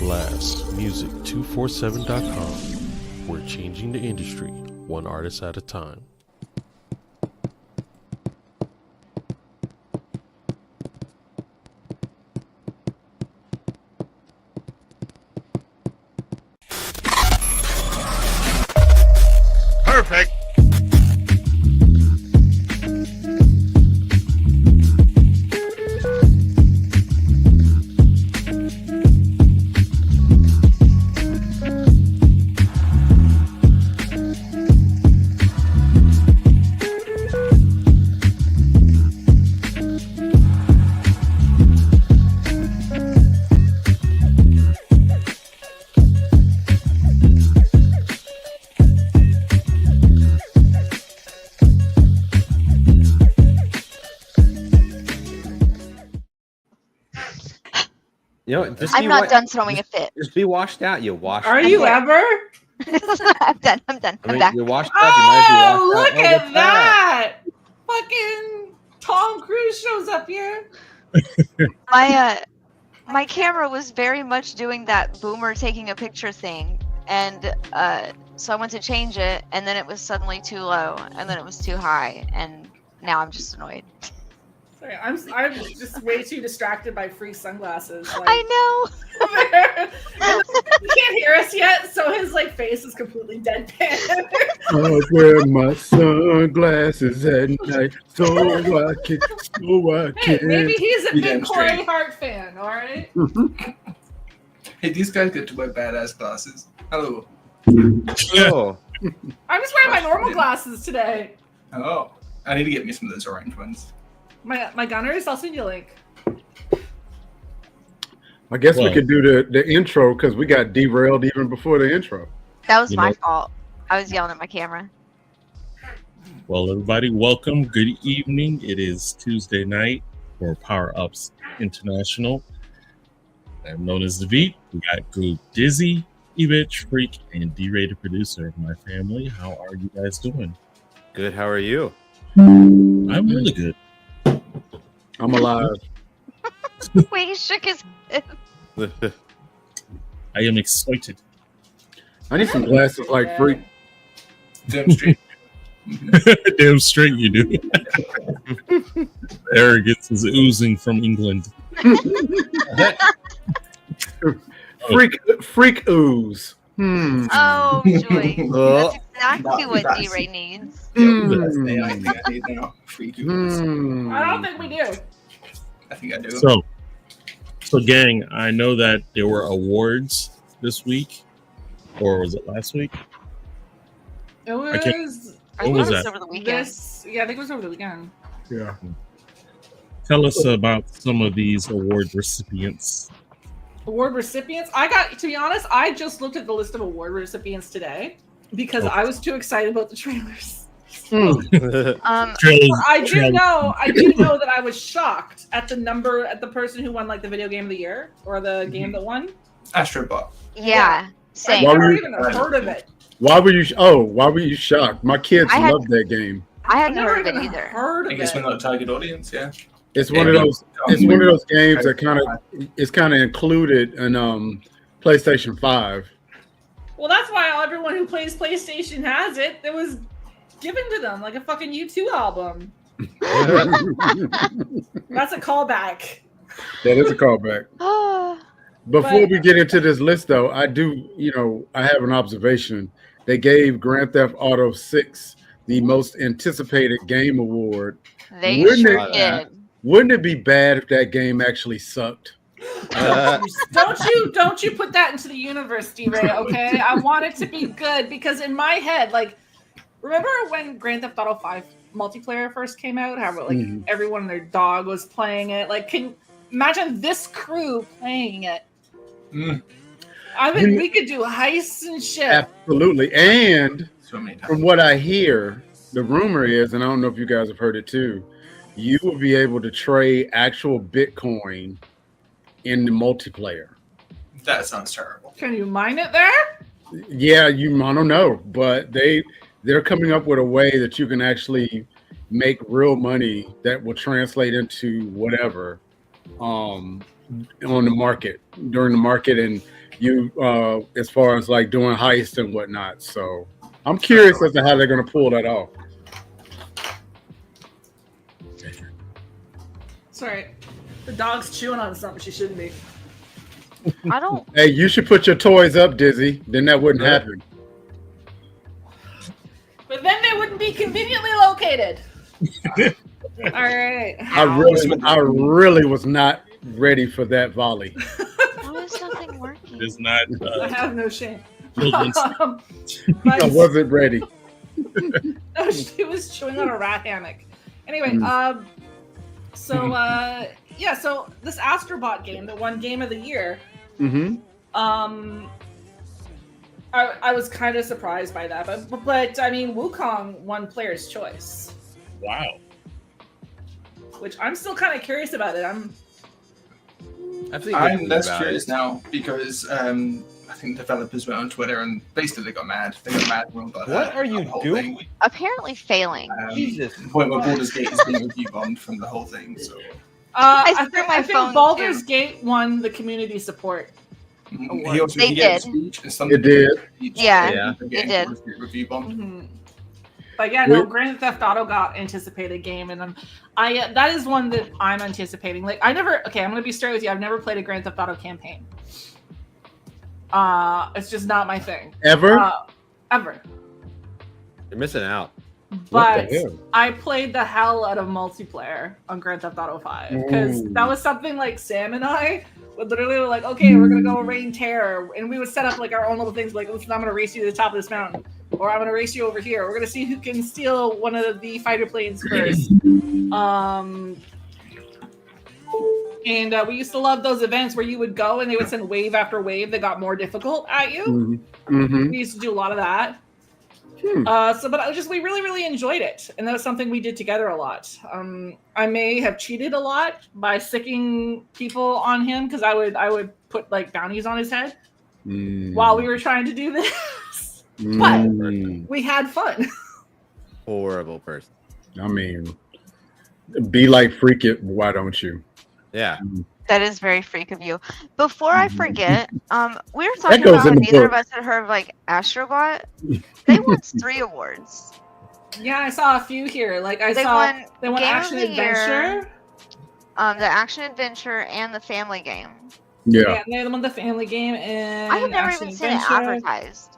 Blast, music247.com. We're changing the industry, one artist at a time. Perfect. You know, just I'm not done throwing a fit. Just be washed out. You washed. Are you ever? I'm done. I'm back. You're washed out. You might Oh, be washed look out. at that! Fucking Tom Cruise shows up here. My camera was very much doing that boomer taking a picture thing, and so I went to change it, and then it was suddenly too low, and then it was too high, and now I'm just annoyed. Sorry, I'm just way too distracted by free sunglasses. Like, I know. He can't hear us yet, so his face is completely deadpan. I wear my sunglasses at night so I can. Hey, maybe he's a big Corey Hart fan. All right. Hey, these guys get to wear badass glasses. Hello. Oh. I'm just wearing my normal glasses today. Oh, I need to get me some of those orange ones. My Gunners, I'll send you a link. I guess we could do the intro because we got derailed even before the intro. That was my fault. I was yelling at my camera. Well, everybody, welcome. Good evening. It is Tuesday night for Power Ups International. I'm known as the Beat. We got GOOB, Dizzy, EBTCH, Freak, and DRay, the producer of my family. How are you guys doing? Good. How are you? I'm really good. I'm alive. Wait, he shook his head. I am excited. I need some glasses like Freak. Damn straight. Damn straight you do. Arrogance is oozing from England. Freak ooze. Oh, joy. That's exactly what DRay needs. I think I need now. Freak you. I don't think we do. I think I do. So gang, I know that there were awards this week, or was it last week? It was. I think was it was that? over the weekend. Yeah, I think it was over the weekend. Yeah. Tell us about some of these award recipients. Award recipients. To be honest, I just looked at the list of award recipients today because I was too excited about the trailers. I do know that I was shocked at the person who won the video game of the year or the game that won. Astrobot. Yeah, same. I never even heard of it. Why were you shocked? My kids love that game. I hadn't never heard of it even either. I guess we're not a target audience, yeah. It's one of those games that is kind of included in PlayStation 5. Well, that's why everyone who plays PlayStation has it. It was given to them like a fucking U2 album. That's a callback. That is a callback. Before we get into this list, though, I have an observation. They gave Grand Theft Auto 6 the most anticipated game award. They sure did. Wouldn't it be bad if that game actually sucked? Don't you put that into the universe, DRay, okay? I want it to be good because in my head, remember when Grand Theft Auto 5 multiplayer first came out? How everyone and their dog was playing it? Imagine this crew playing it. I mean, we could do heists and shit. Absolutely. And So many times. from what I hear, the rumor is, and I don't know if you guys have heard it too, you will be able to trade actual Bitcoin in the multiplayer. That sounds terrible. Can you mine it there? Yeah, I don't know, but they're coming up with a way that you can actually make real money that will translate into whatever on the market during the market, and you as far as like doing heists and whatnot. So I'm curious as to how they're going to pull that off. Sorry, the dog's chewing on something she shouldn't be. I don't. Hey, you should put your toys up, Dizzy. Then that wouldn't happen. But then they wouldn't be conveniently located. All right. I really was not ready for that volley. Why is nothing working? It's not. I have no shame. Children's- I wasn't ready. No, she was chewing on a rat hammock. Anyway, so this Astrobot game, the one game of the year, I was kind of surprised by that, but I mean, Wukong won Player's Choice. Wow. Which I'm still kind of curious about it. I'm less curious now because I think developers went on Twitter and basically got mad. They got mad. What are you doing? Apparently failing. Jesus. To the point where Baldur's Gate is being review bombed from the whole thing. So I threw my think phone, Baldur's too. Gate won the community support. he also They he gave a did. speech and some It did. Yeah, it did. Review bombed. Mm-hmm. But yeah, no, Grand Theft Auto got anticipated game, and that is one that I'm anticipating. Like I'm gonna be straight with you. I've never played a Grand Theft Auto campaign. It's just not my thing. Ever? Ever. You're missing out. But hell? I played the hell out of multiplayer on Grand Theft Auto 5 because that was something like Sam and I would literally like, okay, we're gonna go rain terror, and we would set up like our own little things, like, listen, I'm gonna race you to the top of this mountain, or I'm gonna race you over here. We're gonna see who can steal one of the fighter planes first. And we used to love those events where you would go and they would send wave after wave that got more difficult at you. We used to do a lot of that. But we really, really enjoyed it, and that was something we did together a lot. I may have cheated a lot by sicking people on him because I would put like bounties on his head while we were trying to do this. But we had fun. Horrible person. I mean, be like Freak It, why don't you? Yeah. That is very freak of you. Before I forget, we were talking goes about how in the neither book. of us had heard of like Astrobot. They won 3 awards. Yeah, I saw a few here. Like They they won Game Action of the Year, Adventure. The action adventure and the family game. Yeah. They won the family game and I have never Action even seen it Adventure. advertised.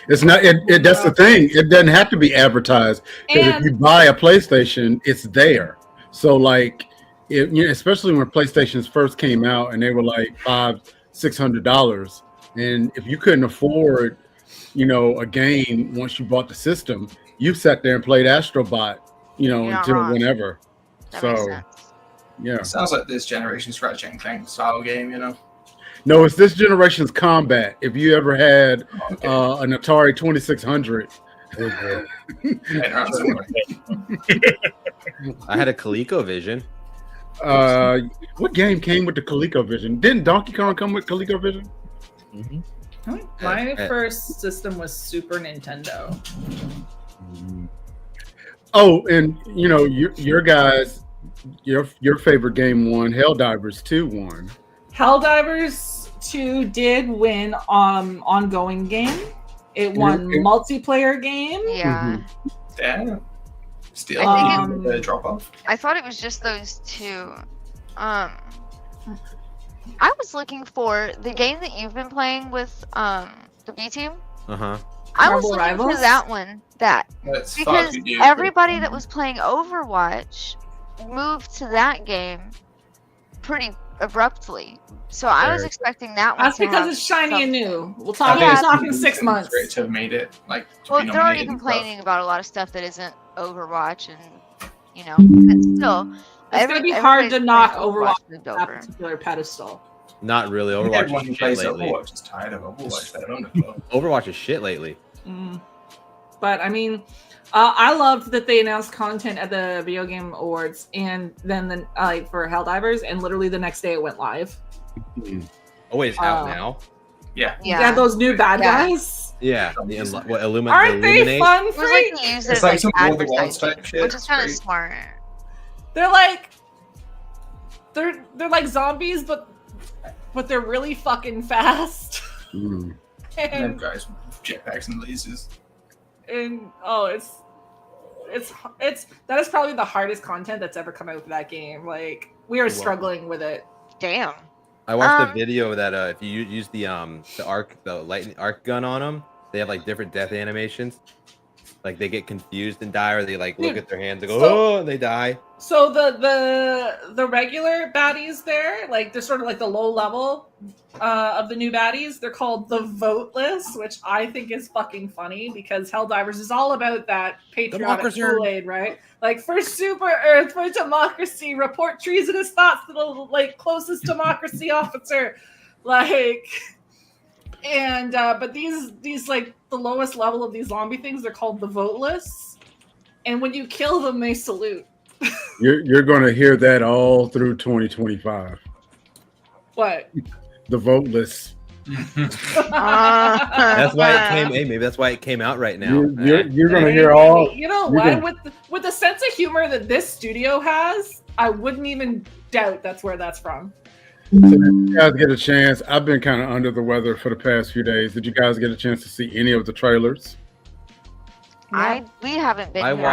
It's not. It that's the thing. It doesn't have to be advertised because if And- you buy a PlayStation, it's there. So like, especially when PlayStations first came out and they were like $500-$600, and if you couldn't afford, a game once you bought the system, you sat there and played Astrobot, You're not until wrong. whenever. That makes So sense. yeah, Sounds like this generation's Ratchet and Clank style game, no, it's this generation's Combat. If you ever had Okay. an Atari 2600. Right around somewhere. I had a ColecoVision. What game came with the ColecoVision? Didn't Donkey Kong come with ColecoVision? My first system was Super Nintendo. Oh, and your guys, your favorite game won. Helldivers 2 won. Helldivers 2 did win ongoing game. It won multiplayer game. Yeah. Yeah. Still, I the drop off. I thought it was just those 2. I was looking for the game that you've been playing with the B team. Uh-huh. I was Marvel looking Rivals? for that one. That's Because far too new. everybody that was playing Overwatch moved to that game pretty abruptly. So I was expecting that one. That's to because have it's shiny and something. new. We'll talk. Yeah, We're talking 6 months. Great to have made it like. To Well, be they're already nominated and complaining about a lot of stuff that isn't Overwatch, and it's still. It's gonna be hard to knock Overwatch Overwatch moved on that over. particular pedestal. Not really. stuff. Overwatch Everyone who is shit plays lately. Overwatch is tired of Overwatch. They don't know. Overwatch is shit lately. But I mean, I loved that they announced content at the Video Game Awards, and then for Helldivers, and literally the next day it went live. Oh, wait, it's out now? Yeah. Yeah, those new bad Yeah. guys. Yeah. Illuminate. Aren't they Illuminate? fun, It was freak? like they used It's it like as some like War of the Worlds advertising, type shit. which is kind of Great. smart. They're like, they're like zombies, but they're really fucking fast. Mm. Them guys with jetpacks and lasers. And that is probably the hardest content that's ever come out for that game. Like we are struggling with it. Damn. I watched a video that if you use the lightning arc gun on them, they have like different death animations. Like they get confused and die, or they like look at their hands and go, oh, and they die. So the regular baddies there, like they're sort of like the low level of the new baddies. They're called the Voteless, which I think is fucking funny because Helldivers is all about that patriotic Kool-Aid, right? Like for Super Earth, for democracy, report treasonous thoughts to the like closest democracy officer, like. And but these like the lowest level of these zombie things, they're called the Voteless, and when you kill them, they salute. You're going to hear that all through 2025. What? The Voteless. That's why it came. Hey, maybe that's why it came out right now. You're going to hear all. You know what? With the sense of humor that this studio has, I wouldn't even doubt that's where that's from. So did you guys get a chance? I've been kind of under the weather for the past few days. Did you guys get a chance to see any of the trailers? We haven't been. I here.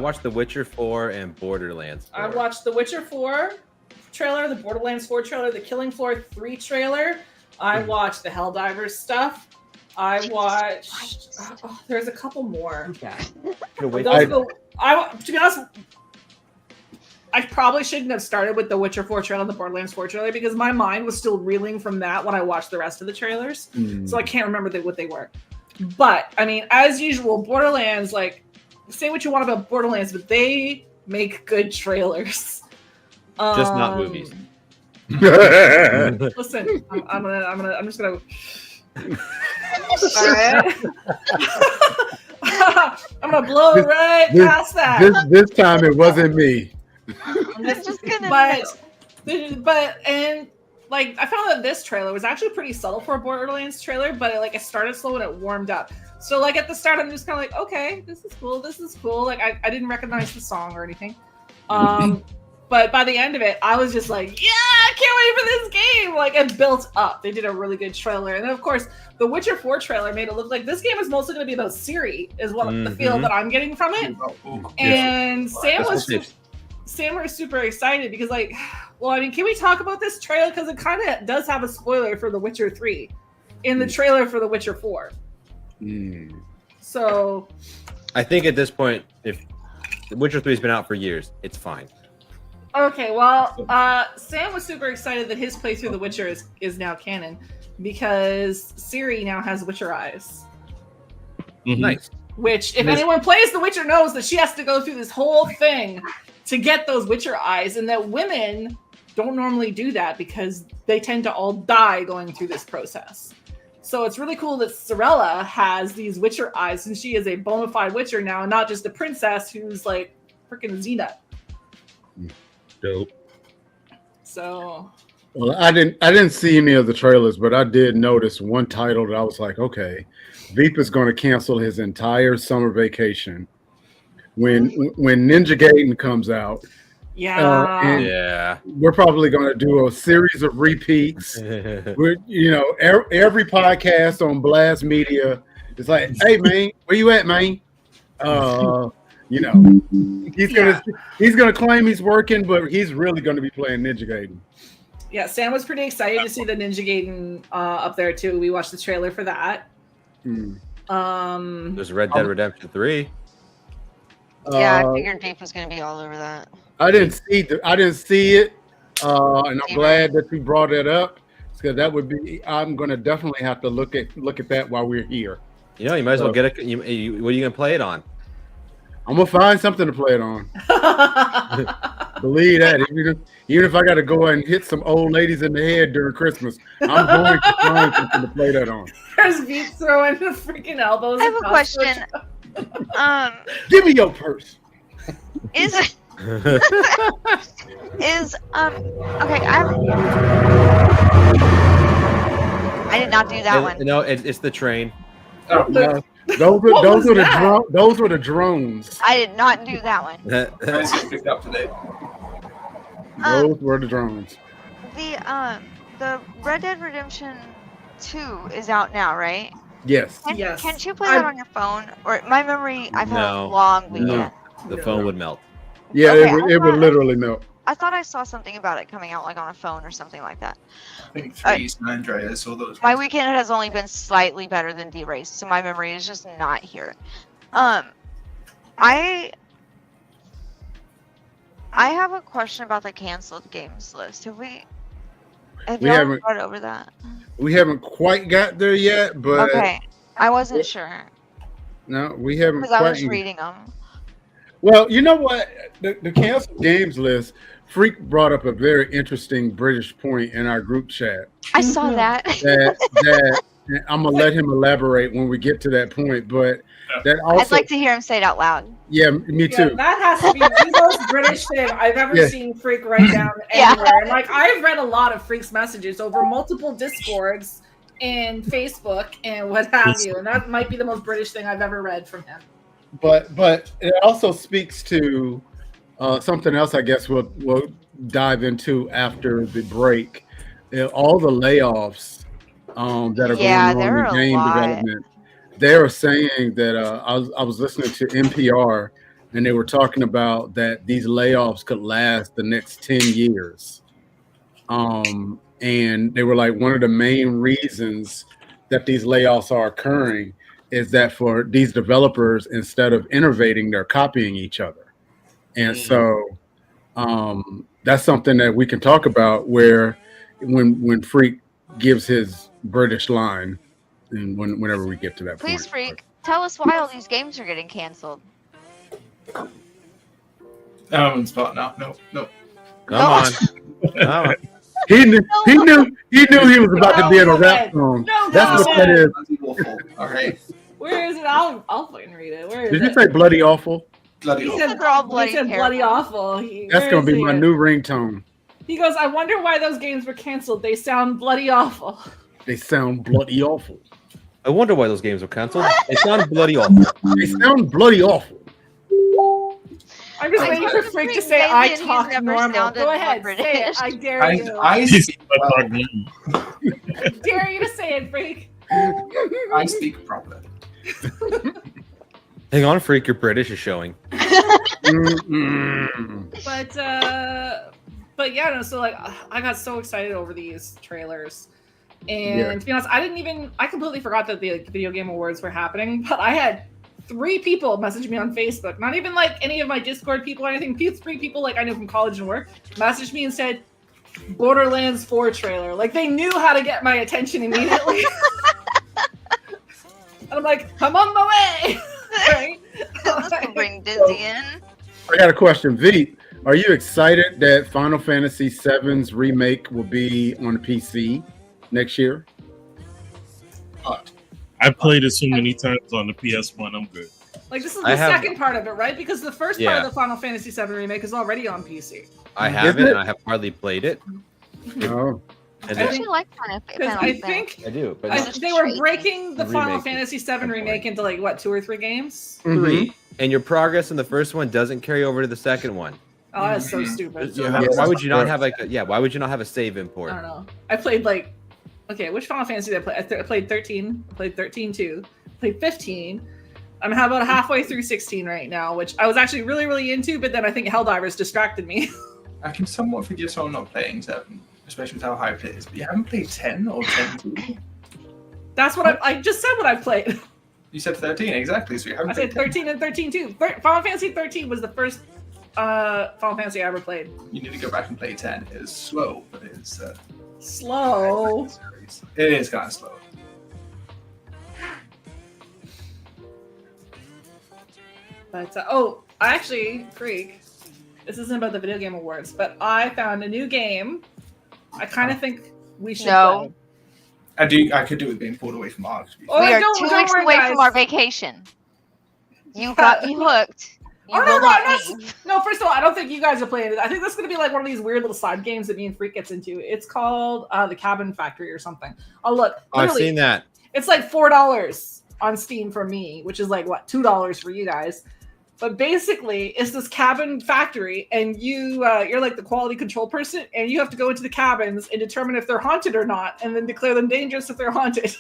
watched The Witcher 4 and Borderlands 4. I watched The Witcher 4 trailer, the Borderlands 4 trailer, the Killing Floor 3 trailer. I watched the Helldivers stuff. I watched. There's a couple more. To be honest, I probably shouldn't have started with the Witcher 4 trailer and the Borderlands 4 trailer because my mind was still reeling from that when I watched the rest of the trailers. So I can't remember what they were. But, I mean, as usual, Borderlands, like, say what you want about Borderlands, but they make good trailers. Just not movies. Listen, I'm just gonna. All right. I'm gonna blow right past that. This time it wasn't me. It's just gonna. But like I found that this trailer was actually pretty subtle for a Borderlands trailer, but it started slow and it warmed up. So like at the start, I'm just kind of like, okay, this is cool. Like I didn't recognize the song or anything. But by the end of it, I was just like, yeah, I can't wait for this game. Like it built up. They did a really good trailer. And then of course, the Witcher 4 trailer made it look like this game is mostly going to be about Ciri, is what the feel that I'm getting from it. And Sam was super excited because like, well, I mean, can we talk about this trailer? Because it kind of does have a spoiler for The Witcher 3 in the trailer for The Witcher 4. So I think at this point, if The Witcher 3 has been out for years, it's fine. Okay, well, Sam was super excited that his playthrough of The Witcher is now canon because Ciri now has Witcher eyes. Nice. Which, if anyone plays The Witcher knows that she has to go through this whole thing to get those Witcher eyes, and that women don't normally do that because they tend to all die going through this process. So it's really cool that Sorella has these Witcher eyes, and she is a bona fide Witcher now, and not just a princess who's like freaking Xena. Dope. So, well, I didn't see any of the trailers, but I did notice one title that I was like, okay, Veep is going to cancel his entire summer vacation when Ninja Gaiden comes out. Yeah, we're probably going to do a series of repeats. Every podcast on Blast Media is like, hey man, where you at, man? He's gonna claim he's working, but he's really gonna be playing Ninja Gaiden. Yeah, Sam was pretty excited to see the Ninja Gaiden up there too. We watched the trailer for that. There's Red Dead Redemption 3. Yeah, I figured Veep was gonna be all over that. I didn't see it, and I'm glad that you brought that up because that would be. I'm gonna definitely have to look at that while we're here. You know, you might as well get it. What are you gonna play it on? I'm gonna find something to play it on. Believe that. Even if I got to go and hit some old ladies in the head during Christmas, I'm going to find something to play that on. There's Veep throwing the freaking elbows. I have a question. Give me your purse. Okay? I did not do that one. No, it's the train. Oh, no. Those were the drones. I did not do that one. I just picked up today. Those were the drones. The Red Dead Redemption 2 is out now, right? Yes. Yes. Can't you play that on your phone? Or my memory, I've had a No. long weekend. No. The phone would melt. Yeah, Okay, it would literally melt. I thought I saw something about it coming out like on a phone or something like that. I think 3's and Andreas, all those. My ones. weekend has only been slightly better than DRay, so my memory is just not here. I have a question about the canceled games list. Have We y'all haven't- brought over that? We haven't quite got there yet, but Okay, I wasn't sure no, we haven't because I quite. was reading them. Well, you know what? The canceled games list, Freak brought up a very interesting British point in our group chat. I saw that. That I'm gonna let him elaborate when we get to that point. But that also, I'd like to hear him say it out loud. yeah, me Yeah, too. that has to be the most British thing I've ever Yeah. seen Freak write down Yeah. anywhere. And like I've read a lot of Freak's messages over multiple Discords and Facebook and what have you, and that might be the most British thing I've ever read from him. But it also speaks to something else. I guess we'll dive into after the break. All the layoffs that are Yeah, going there on are in a game lot. development. They are saying that I was listening to NPR and they were talking about that these layoffs could last the next 10 years. And they were like, one of the main reasons that these layoffs are occurring is that for these developers, instead of innovating, they're copying each other. And so that's something that we can talk about where when Freak gives his British line and whenever we get to that Please, point. Freak, tell us why all these games are getting canceled. On spot now. No. Come on. Come on. He knew he was about to be in a rap song. No, That's what that comment. is. Bloody awful. All right. Where is it? I'll fucking read it. Where is Did it? you say bloody awful? Bloody He awful. said, They're all he bloody said bloody terrible. awful. That's Where gonna is be he my at? new ringtone. He goes, I wonder why those games were canceled. They sound bloody awful. They sound bloody awful. I wonder why those games were canceled. It sounded bloody awful. They sound bloody awful. I'm just I waiting for heard Freak to Freak say, say I that he's talk never normal. sounded Go more ahead, say it. British. I dare I, you. I speak well. I dare you to say it, Freak. I speak proper. Hang on, Freak, your British is showing. But yeah, no, so like I got so excited over these trailers. And Yeah. to be honest, I completely forgot that the video game awards were happening, but I had 3 people message me on Facebook, not even like any of my Discord people or anything. 3 people like I knew from college and work messaged me and said Borderlands 4 trailer. Like they knew how to get my attention immediately. And I'm like, I'm on my way. Right? This will bring Dizzy in. I got a question. V, are you excited that Final Fantasy VII's remake will be on PC next year? I played it so many times on the PS1. I'm good. Like this is I the have- second part of it, right? Because the first part of the Final Fantasy VII remake is already on PC. I Is haven't. it? And I have hardly played it. Oh, And I then- actually like Final Because I Fantasy. think I do, but It's just they were crazy. breaking the The Final remake Fantasy is VII so remake boring. into like what 2 or 3 games. 3. And your progress in the first one doesn't carry over to the second one. Oh, that's so stupid. Yeah, why would you not have like why would you not have a save import? I don't know. I played like, okay, which Final Fantasy did I play? I played 13. I played 13 too. I played 15. I'm about halfway through 16 right now, which I was actually really, really into, but then I think Helldivers distracted me. I can somewhat forgive someone not playing 7, especially with how hyped it is. But you haven't played 10 or 10-2. That's what I just said what I played. You said 13 exactly, so you haven't I said played 13 and 13 too. Final Fantasy 13 was the first Final Fantasy I ever played. 10. You need to go back and play 10. It is slow, but it's Slow. it is kind of slow. But I actually, Freak, this isn't about the video game awards, but I found a new game. I kind of think we should No. play. I could do with being pulled away from Ark. to be Oh, fair. We are don't 2 worry, weeks away guys. from our vacation. You got me hooked. You Oh, will no, not I'm not- leave. No, first of all, I don't think you guys are playing it. I think that's going to be like one of these weird little side games that me and Freak gets into. It's called The Cabin Factory or something. Oh, look. I've Literally, seen that. it's like $4 on Steam for me, which is like, what, $2 for you guys. But basically, it's this cabin factory, and you're like the quality control person, and you have to go into the cabins and determine if they're haunted or not, and then declare them dangerous if they're haunted.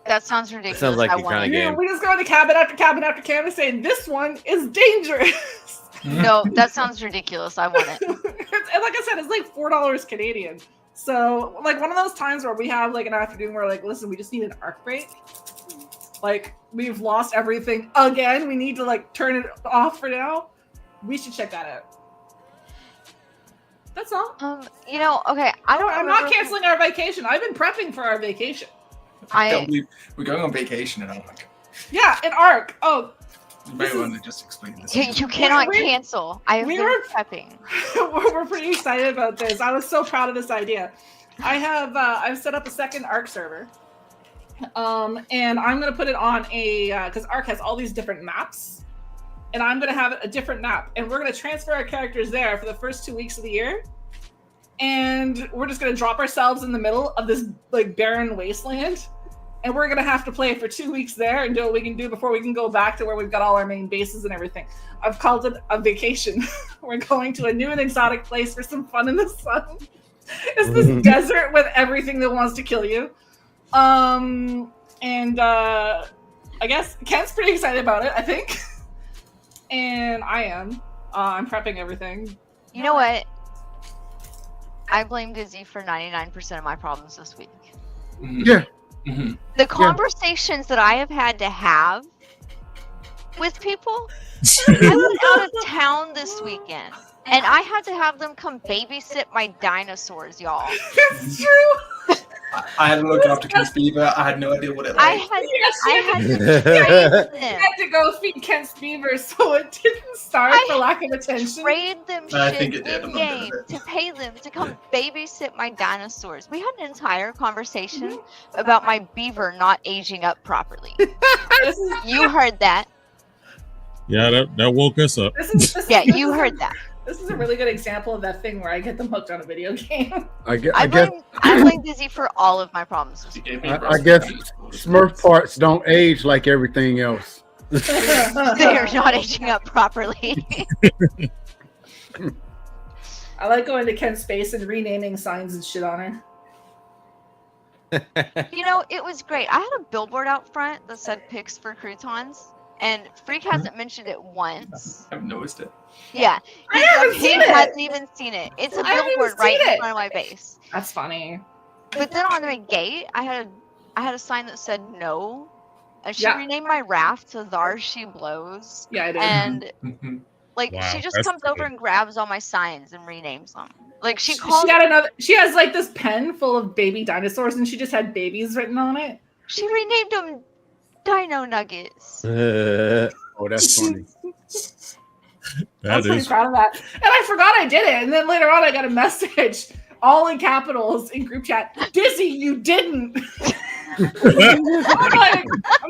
That sounds ridiculous. Sounds like I your want kind it. of game. We just go into cabin after cabin after cabin saying, this one is dangerous. No, that sounds ridiculous. I want it. And like I said, it's like $4 Canadian. So like one of those times where we have like an afternoon where like, listen, we just need an arc break. Like we've lost everything again. We need to like turn it off for now. We should check that out. That's all. You know, okay. I'm not canceling our vacation. I've been prepping for our vacation. We're going on vacation and I'm like, yeah, an arc. Oh, you may want to just explain this. You cannot cancel. I've been prepping. We're pretty excited about this. I was so proud of this idea. I've set up a second ARC server. And I'm gonna put it on because ARC has all these different maps, and I'm gonna have a different map, and we're gonna transfer our characters there for the first 2 weeks of the year, and we're just gonna drop ourselves in the middle of this like barren wasteland, and we're gonna have to play for 2 weeks there and do what we can do before we can go back to where we've got all our main bases and everything. I've called it a vacation. We're going to a new and exotic place for some fun in the sun. It's this desert with everything that wants to kill you. I guess Kent's pretty excited about it, I think. And I am. I'm prepping everything. You know what? I blame Dizzy for 99% of my problems this week. Yeah. Mm-hmm. The conversations that I have had to have with people. I was out of town this weekend, and I had to have them come babysit my dinosaurs, y'all. It's true. I had to look after Kent's beaver. I had no idea what it I like. had to train them. I had to go feed Kent's beaver so it didn't starve for lack of attention. Trade them I shit think it did. in game to pay them to come babysit my dinosaurs. We had an entire conversation about my beaver not aging up properly. You heard that. Yeah, that woke us up. You heard that. This is a really good example of that thing where I get them hooked on a video game. I I guess blame Dizzy for all of my problems. I guess Smurf parts don't age like everything else. They're not aging up properly. I like going to Kent's space and renaming signs and shit on her. You know, it was great. I had a billboard out front that said "Pics for Croutons," and Freak hasn't mentioned it once. I've noticed it. Yeah, he hasn't even seen it. It's a billboard right in front of my base. That's funny. But then on my gate, I had a sign that said "No," and she renamed my raft to "Thar She Blows." Yeah, I did. And like Wow, she just that's comes over good. and grabs all my signs and renames them. Like she has like this pen full of baby dinosaurs, and she just had babies written on it. She renamed them Dino Nuggets. Oh, that's funny. I was pretty proud of that. And I forgot I did it. And then later on, I got a message, all in capitals, in group chat. Dizzy, you didn't. I'm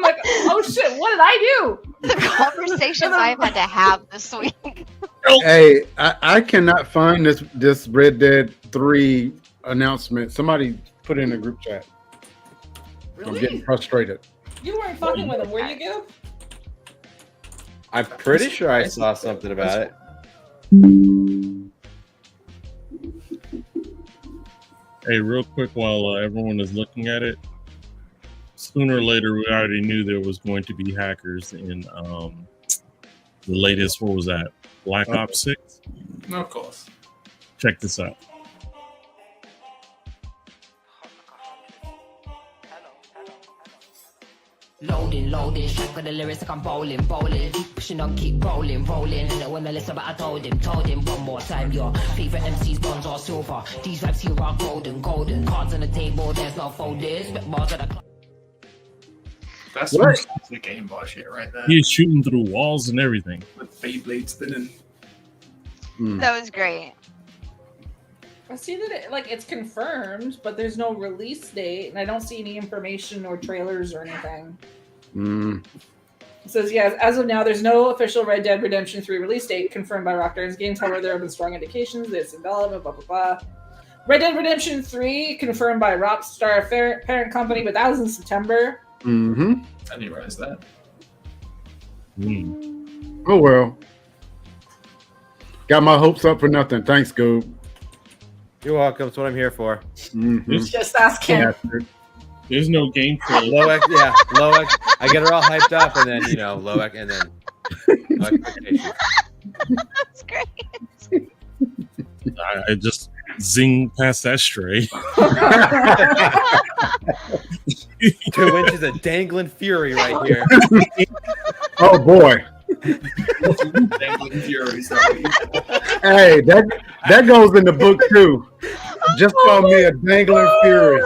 like, oh shit, what did I do? The conversations I've had to have this week. Hey, I cannot find this Red Dead 3 announcement. Somebody put it in a group chat. Really? I'm getting frustrated. You weren't fucking with him, were you, Gil? I'm pretty sure I saw something about it. Hey, real quick, while everyone is looking at it, sooner or later, we already knew there was going to be hackers in the latest, what was that, Black Ops 6? No, of course. Check this out. Loading, track with the lyrics like I'm bowling. Pushing on, keep rolling. And when I listen, but I told him one more time. Your favorite MC's bronze or silver. These raps here are golden. Cards on the table, there's no folders. Spit bars at the That's What? the Game Boy shit right there. He's shooting through walls and everything. With Beyblade spinning. That was great. I see that it's confirmed, but there's no release date, and I don't see any information or trailers or anything. It says, yes, as of now, there's no official Red Dead Redemption 3 release date confirmed by Rockstar's Games. However, there have been strong indications that it's in development, blah, blah, blah. Red Dead Redemption 3 confirmed by Rockstar parent company, but that was in September. Mm-hmm. I didn't realize that. Oh well. Got my hopes up for nothing. Thanks, Goob. You're welcome. That's what I'm here for. Mhm. Just ask him. There's no game trailer. Low X, yeah, low X. I get her all hyped up, and then low X, and then no expectations. That's great. I just zing past that stray. 2 inches of dangling fury right here. Oh boy. Dangling furies, that Hey, that goes in the book too. Just call me a dangling fury.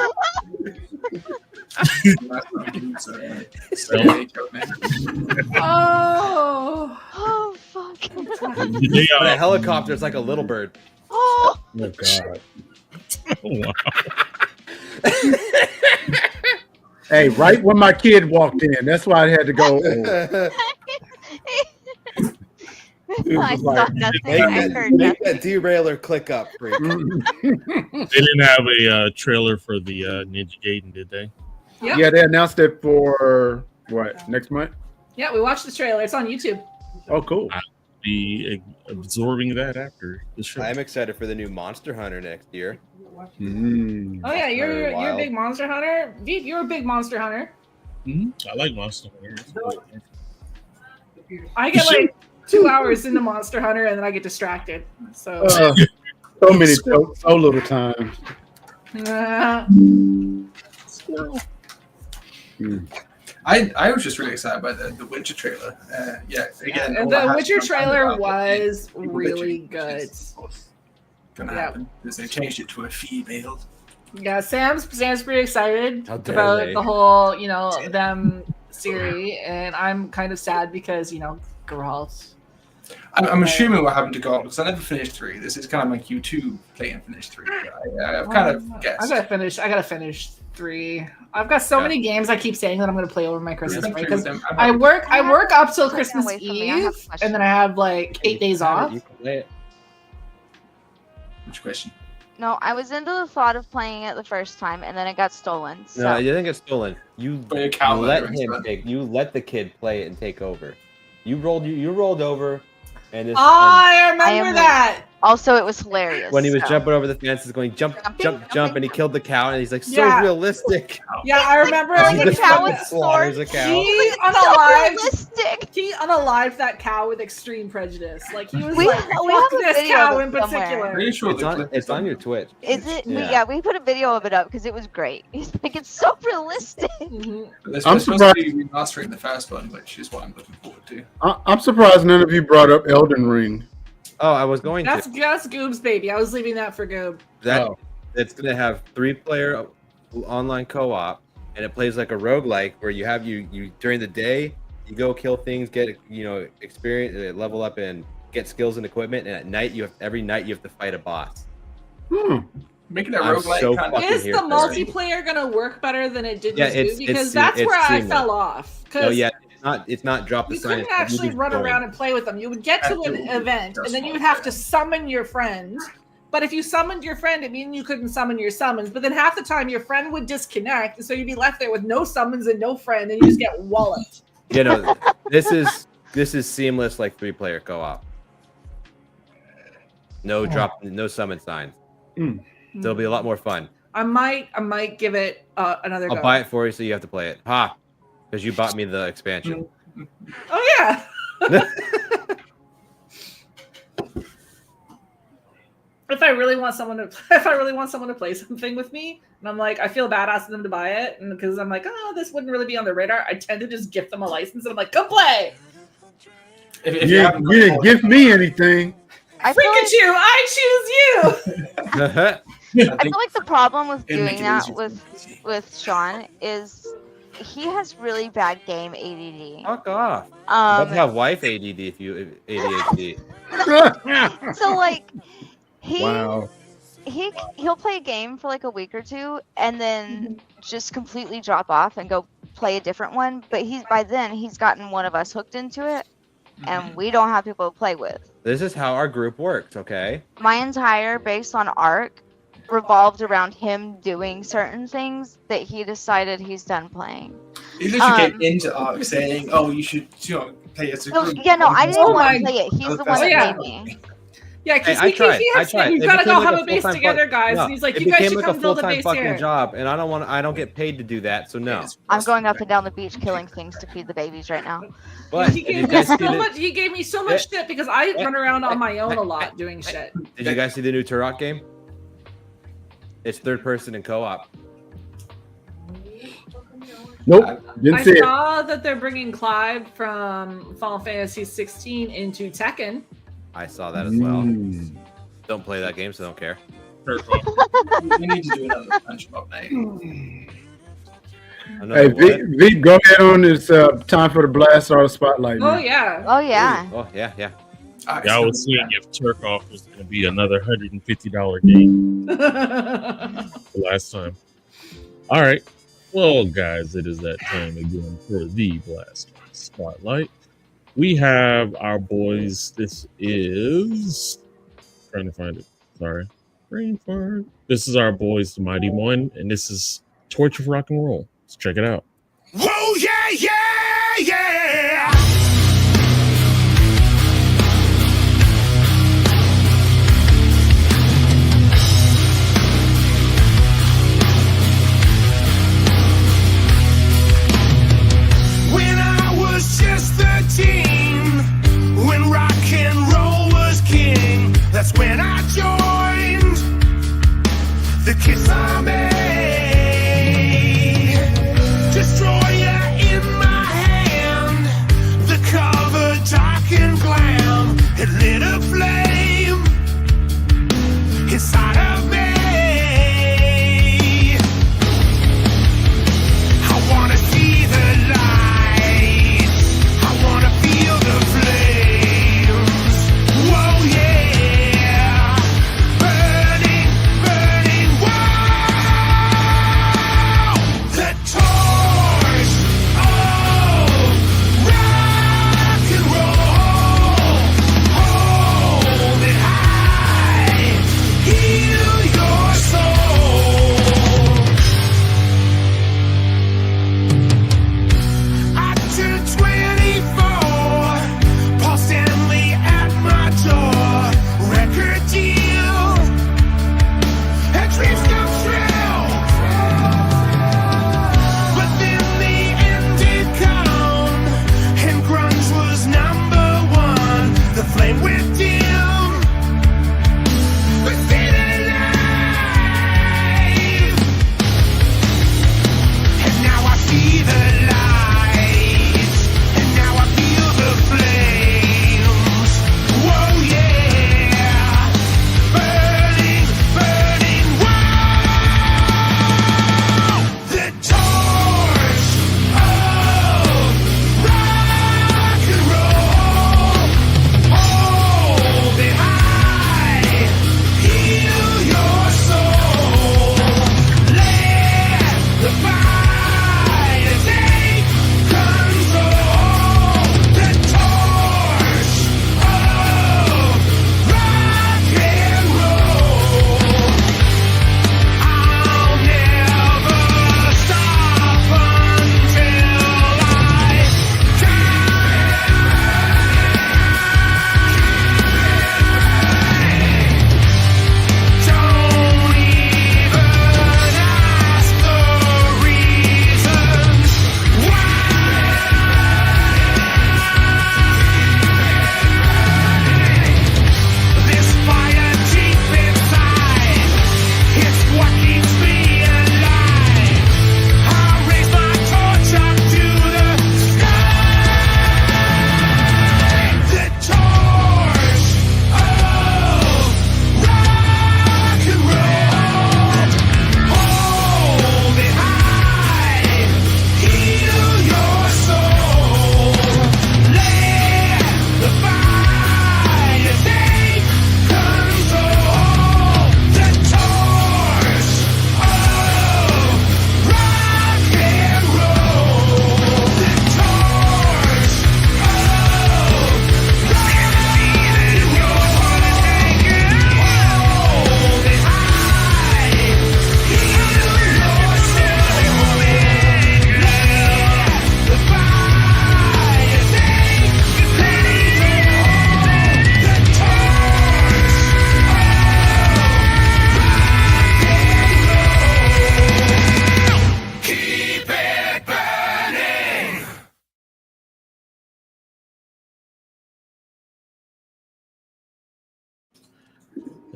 Oh, fuck. They, But a helicopter is like a little bird. Oh, Oh God. wow. Hey, right when my kid walked in, that's why I had to go. I saw nothing. I heard Make nothing. that derailer click up, freak. They didn't have a trailer for the Ninja Gaiden, did they? Yep. Yeah, they announced it for what, next month? Yeah, we watched the trailer. It's on YouTube. Oh, cool. Be absorbing that after the show. I'm excited for the new Monster Hunter next year. Mm. Oh yeah, you're a Wild. big Monster Hunter. Veep, you're a big Monster Hunter. I like Monster Hunter. I get like 2 hours into Monster Hunter and then I get distracted. So So many, so little time. I was just really excited by the Witcher trailer. Yeah, again, all that the has Witcher to come trailer out was with really Witcher, good. which is, of course, gonna Yeah. happen because they changed it to a female. Yeah, Sam's pretty excited How dare about they. the whole, them series, and I'm kind of sad because, Geralt. I'm assuming we're having to go because I never finished 3. This is kind of like you two playing finish 3. I've kind of guessed. I gotta finish 3. I've got so many games I keep saying that I'm gonna play over my Christmas break because I work up till Taken Christmas away from me. I have a Eve, question. and then I have like 8 days off. You can play it. Which question? No, I was into the thought of playing it the first time, and then it got stolen. So. No, you didn't get stolen. You But your cow let later him instead. you let the kid play it and take over. You rolled over, and this. I I remember am that. Also, it was hilarious. When he was so. jumping over the fences, going jump, jump, and he killed the cow, and he's like, so Yeah. realistic. Yeah, I remember. Like a He cow with slaughters swords. a cow. He So unalived. realistic. He unalived that cow with extreme prejudice. Like he was We like, have fuck a this video cow of in it somewhere. particular. Pretty sure It's the on. clip It's is on your Twitch. Is it? Yeah. We put a video of it up because it was great. It's so realistic. Mhm. They're I'm supposed to be remastering the first one, which is what I'm looking forward to. I'm surprised none of you brought up Elden Ring. Oh, I was going That's to. Goob's baby. I was leaving that for Goob. That Oh. it's gonna have 3-player online co-op, and it plays like a roguelike where you have you during the day you go kill things, get experience, level up, and get skills and equipment, and at night every night you have to fight a boss. Making it I'm roguelike so kind of. fucking Is the here for it. multiplayer gonna work better than it did Yeah, with it's- Goob? Because it's- that's it's where I seamless. fell off. No, Because yeah, it's not drop the you sign. couldn't actually run around and play with them. You would get to an Absolutely. event, and then you would have to summon your friend. But if you summoned your friend, it means you couldn't summon your summons. But then half the time, your friend would disconnect, and so you'd be left there with no summons and no friend, and you just get walloped. This is seamless like 3-player co-op. No drop, no summon signs. So it'll be a lot more fun. I might give it another I'll go. buy it for you so you have to play it. Ha! Because you bought me the expansion. Oh yeah. If I really want someone to play something with me, and I'm like, I feel bad asking them to buy it, and because I'm like, oh, this wouldn't really be on their radar, I tend to just gift them a license, and I'm like, come play. If You didn't give me anything. I feel like, Pikachu, I choose you. I feel like the problem with It'd make doing it that easier. with Sean is he has really bad game ADD. Fuck off. Let's Um, have wife ADD if you ADHD. so like he Wow. he'll play a game for like a week or two and then just completely drop off and go play a different one. But by then he's gotten one of us hooked into it, and we don't have people to play with. This is how our group works, okay? My entire base on Arc revolved around him doing certain things that he decided he's done playing. He literally came into Ark saying, "Oh, you should, play as a group." Yeah, no, I didn't Oh want my- to play it. He's the Okay. one that Yeah. made me. Yeah, because Hey, I tried. he had said, "We've It got to became go like have a a base full-time together, guys." No, And he's like, it "You guys became should like come a build a full-time base fucking here." job, and I don't get paid to do that, so no. I'm going up and down the beach killing things to feed the babies right now. But He did gave you me guys so see the, much. He gave me so much shit because I run around on my own a lot doing shit. did you guys see the new Turok game? It's third person and co-op. Nope, didn't I see it. saw that they're bringing Clive from Final Fantasy 16 into Tekken. I saw that as well. Mm. Don't play that game, so don't care. We need to do another SpongeBob night. Hey, Veep, go ahead on. It's time for the blast or the spotlight. Oh man. yeah. Oh yeah. Oh yeah. Yeah, I was seeing if Turkoff was going to be another $150 game the last time. All right. Well, guys, it is that time again for the Blast Spotlight. We have our boys. This is trying to find it. Sorry. Brain fart. This is our boys, the Mighty One, and this is Torch of Rock and Roll. Let's check it out. Whoa, yeah. When I was just 13, when rock and roll was king, that's when I joined the Kiss Army. Destroyer in my hand,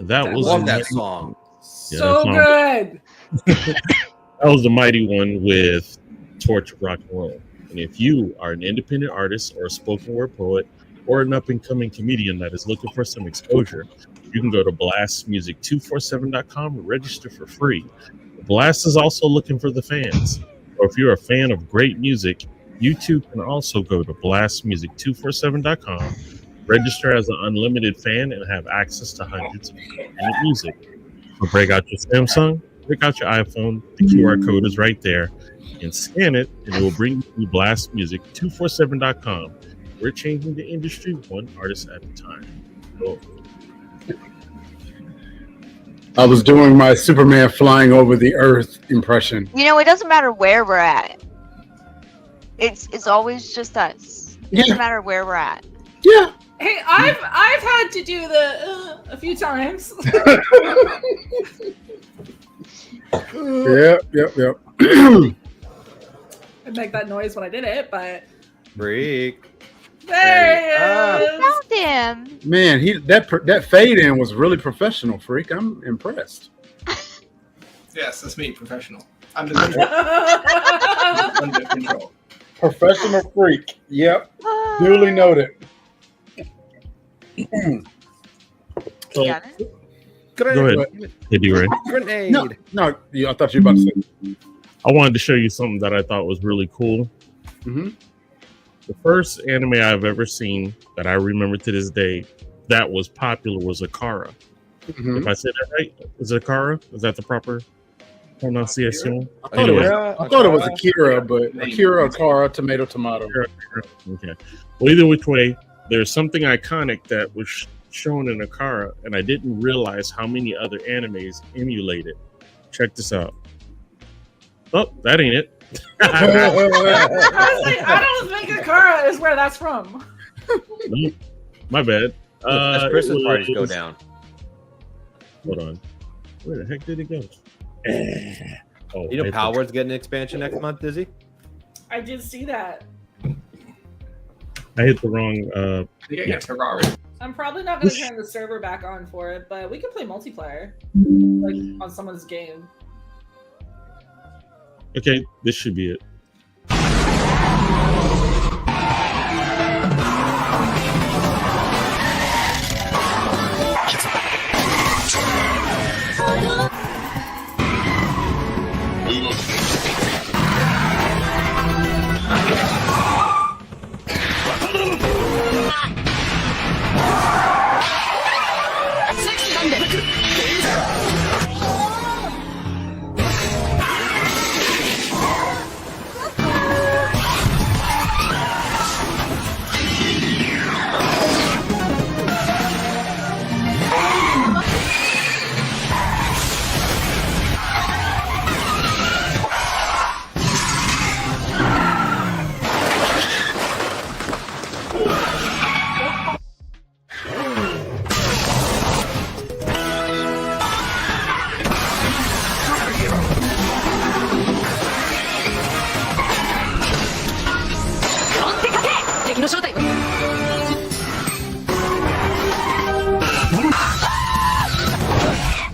That I was love the that mighty- song. Yeah, So that good. was the mighty one with Torch of Rock and Roll. And if you are an independent artist or a spoken word poet or an up and coming comedian that is looking for some exposure, you can go to blastmusic247.com and register for free. Blast is also looking for the fans. Or if you're a fan of great music, you too can also go to blastmusic247.com, register as an unlimited fan, and have access to hundreds of independent music. So break out your Samsung, break out your iPhone. The QR code is right there, and scan it, and it will bring you to blastmusic247.com. We're changing the industry one artist at a time. So, I was doing my Superman flying over the earth impression. You know, it doesn't matter where we're at. It's always just us. It doesn't matter where we're at. Yeah. Hey, I've had to do the a few times. Yep. I'd make that noise when I did it, but Freak. there he is. Found him. Man, that fade in was really professional, Freak. I'm impressed. Yes, that's me, professional. Under control. Under control. Professional Freak. Yep. Duly noted. so Got it? go ahead. Hey, DRay. Grenade. No, I thought you were about to say. I wanted to show you something that I thought was really cool. Mm-hmm. The first anime I've ever seen that I remember to this day that was popular was Akara. Mm-hmm. If I said that right, is it Akara? Is that the proper pronunciation? I thought it was Akira, but Akara, tomato. Okay. Well, either which way, there's something iconic that was shown in Akara, and I didn't realize how many other animes emulate it. Check this out. Oh, that ain't it. I was like, I don't think Akara is where that's from. No, my bad. As Christmas it parties go was- down. Hold on. Where the heck did it go? Oh, You know, I Power Word's getting an expansion next month, Dizzy? I did see that. hit the wrong. Yeah, Ferrari. I'm probably not going to turn the server back on for it, but we could play multiplayer, like on someone's game. Okay, this should be it.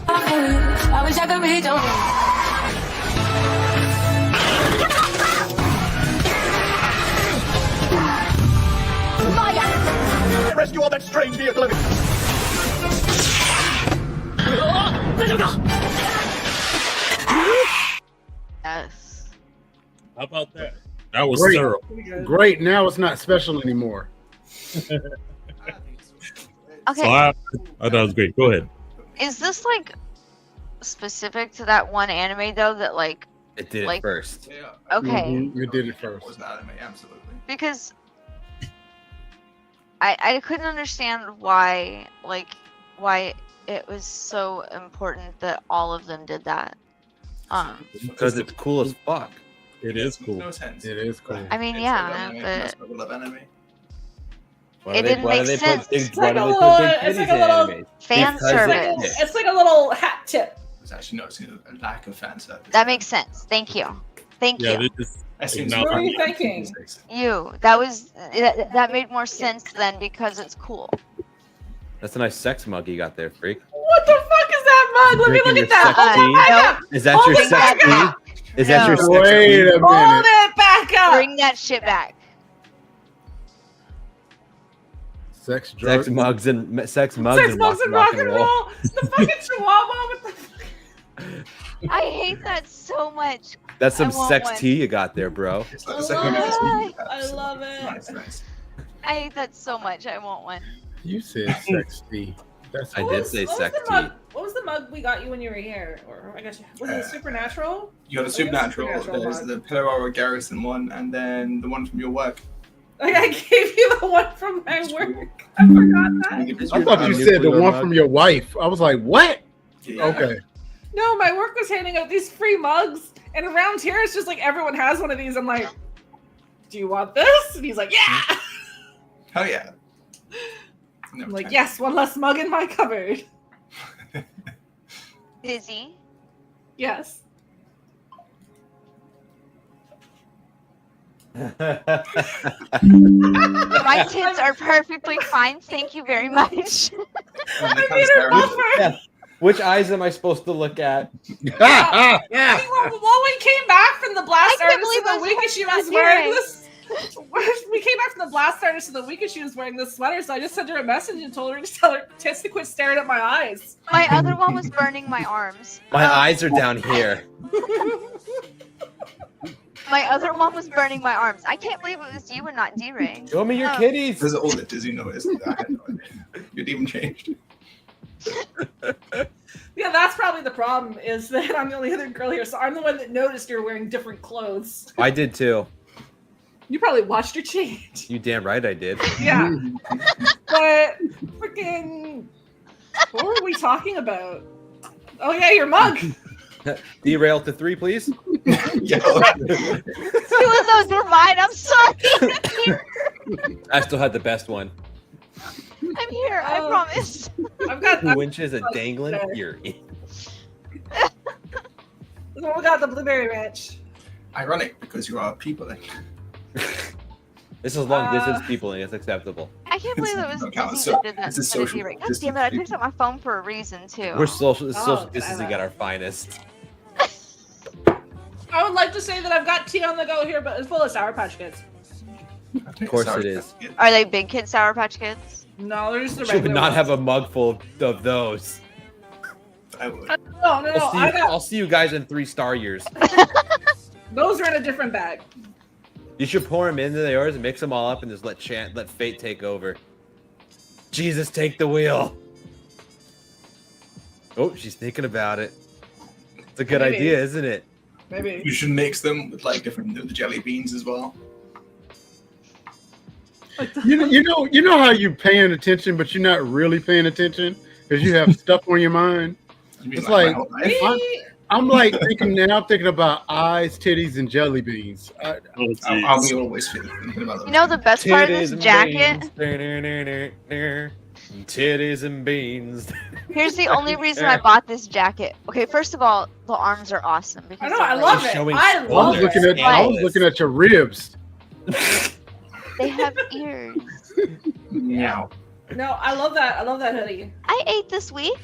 I wish I could reach on. Rescue all that strange vehicle. Yes. How about that? That was Great. thorough. Great. Now it's not special anymore. Okay. So I thought it was great. Go ahead. Is this like specific to that one anime though? That like It did Like- it first. Yeah. okay, Mhm, it did it first. Was that anime? Absolutely. because I couldn't understand why it was so important that all of them did that. Because it's cool as fuck. It is cool. No sense. It is cool. I mean, It's yeah, like anime, but that's why we love anime. Why It do didn't why do make they sense. put big, It's why like do a they little- put big it's titties like in a little anime? fan Because service. It's like a little hat tip. It's actually noticing a lack of fan service. That makes sense. Thank you. Thank Yeah, you. they just I seem Now- Who are you thinking? You. That made more sense then because it's cool. That's a nice sex mug you got there, freak. What What the fuck is that mug? Let me look at that. Hold it back up. Is that Hold your it back sex up. tea? Is that your No. sex Wait tea? a Hold minute. it back up. Bring that shit back. Sex, Sex drugs. mugs and Sex mugs and rock and roll. The fucking chihuahua with the. I hate that so much. That's some I want sex one. tea you got there, bro. It's like I the second love one. it. I love it. Nice. I hate that so much. I want one. You said sex tea. That's I What did was- say what was sex the tea. mug- What was the mug we got you when you were here? Or I guess was it Supernatural? You got the Oh, supernatural. Supernatural There's mug. the Pillar Garrison one, and then the one from your work. Like I gave you the one from my work. I forgot that. I thought you said the one from your wife. I was like, what? Yeah. Okay. No, my work was handing out these free mugs, and around here it's just like everyone has one of these. I'm like, do you want this? And he's like, yeah. Hell yeah. No, I'm like, yes, one less mug in my cupboard. Dizzy. Yes. My tits are perfectly fine. Thank you very much. I made her offer. Yeah. Which eyes am I supposed to look at? Yeah. Well, we came back from the blast I can't artist believe the I was week wearing she that was wearing earring. this. We came back from the blast artist the week she was wearing this sweater, so I just sent her a message and told her to tell her tits to quit staring at my eyes. My other one was burning my arms. My eyes are down here. My other one was burning my arms. I can't believe it was you and not DRay. Show me your Oh. kitties. There's all that Disney noticed. I had no idea. You'd even changed. Yeah, that's probably the problem, is that I'm the only other girl here, so I'm the one that noticed you're wearing different clothes. I did too. You probably watched her change. You damn right I did. Yeah. But freaking, what were we talking about? Oh yeah, your mug. Derail to 3, please. Yeah. 2 of those were mine. I'm sorry. I still had the best one. I'm here. I Oh. promise. I've got. 2 inches of dangling fury. We got the blueberry ranch. Ironic, because you are peopling. This is long distance people, and it's acceptable. I can't believe it was Don't count. Dizzy So- that did that it's a instead of social DRay. God distance damn it! I picked people. up my phone for a reason too. We're social Oh, distancing at our finest. I would like to say that I've got tea on the go here, but it's full of Sour Patch Kids. Of course it is. Are they big kid Sour Patch Kids? No, they're just the She regular would not have a ones. mug full of those. I would. No, I got I'll see you guys in 3 star years. those are in a different bag. You should pour them into yours and mix them all up and just let fate take over. Jesus, take the wheel. Oh, she's thinking about it. It's a good Maybe. idea, isn't it? Maybe. You should mix them with like different the jelly beans as well. You know how you paying attention, but you're not really paying attention because you have stuff on your mind. You mean It's my like- whole life? I'm like thinking about eyes, titties, and jelly beans. Oh, I'll geez. be always thinking about those. You know the best part of this and jacket? beans. Titties and beans. Here's the only reason I bought this jacket. Okay, first of all, the arms are awesome because I know, they're I like- love She's it. showing I I love was looking it. at I was looking at your ribs. they have ears. Meow. No, I love that. I love that hoodie. I ate this week.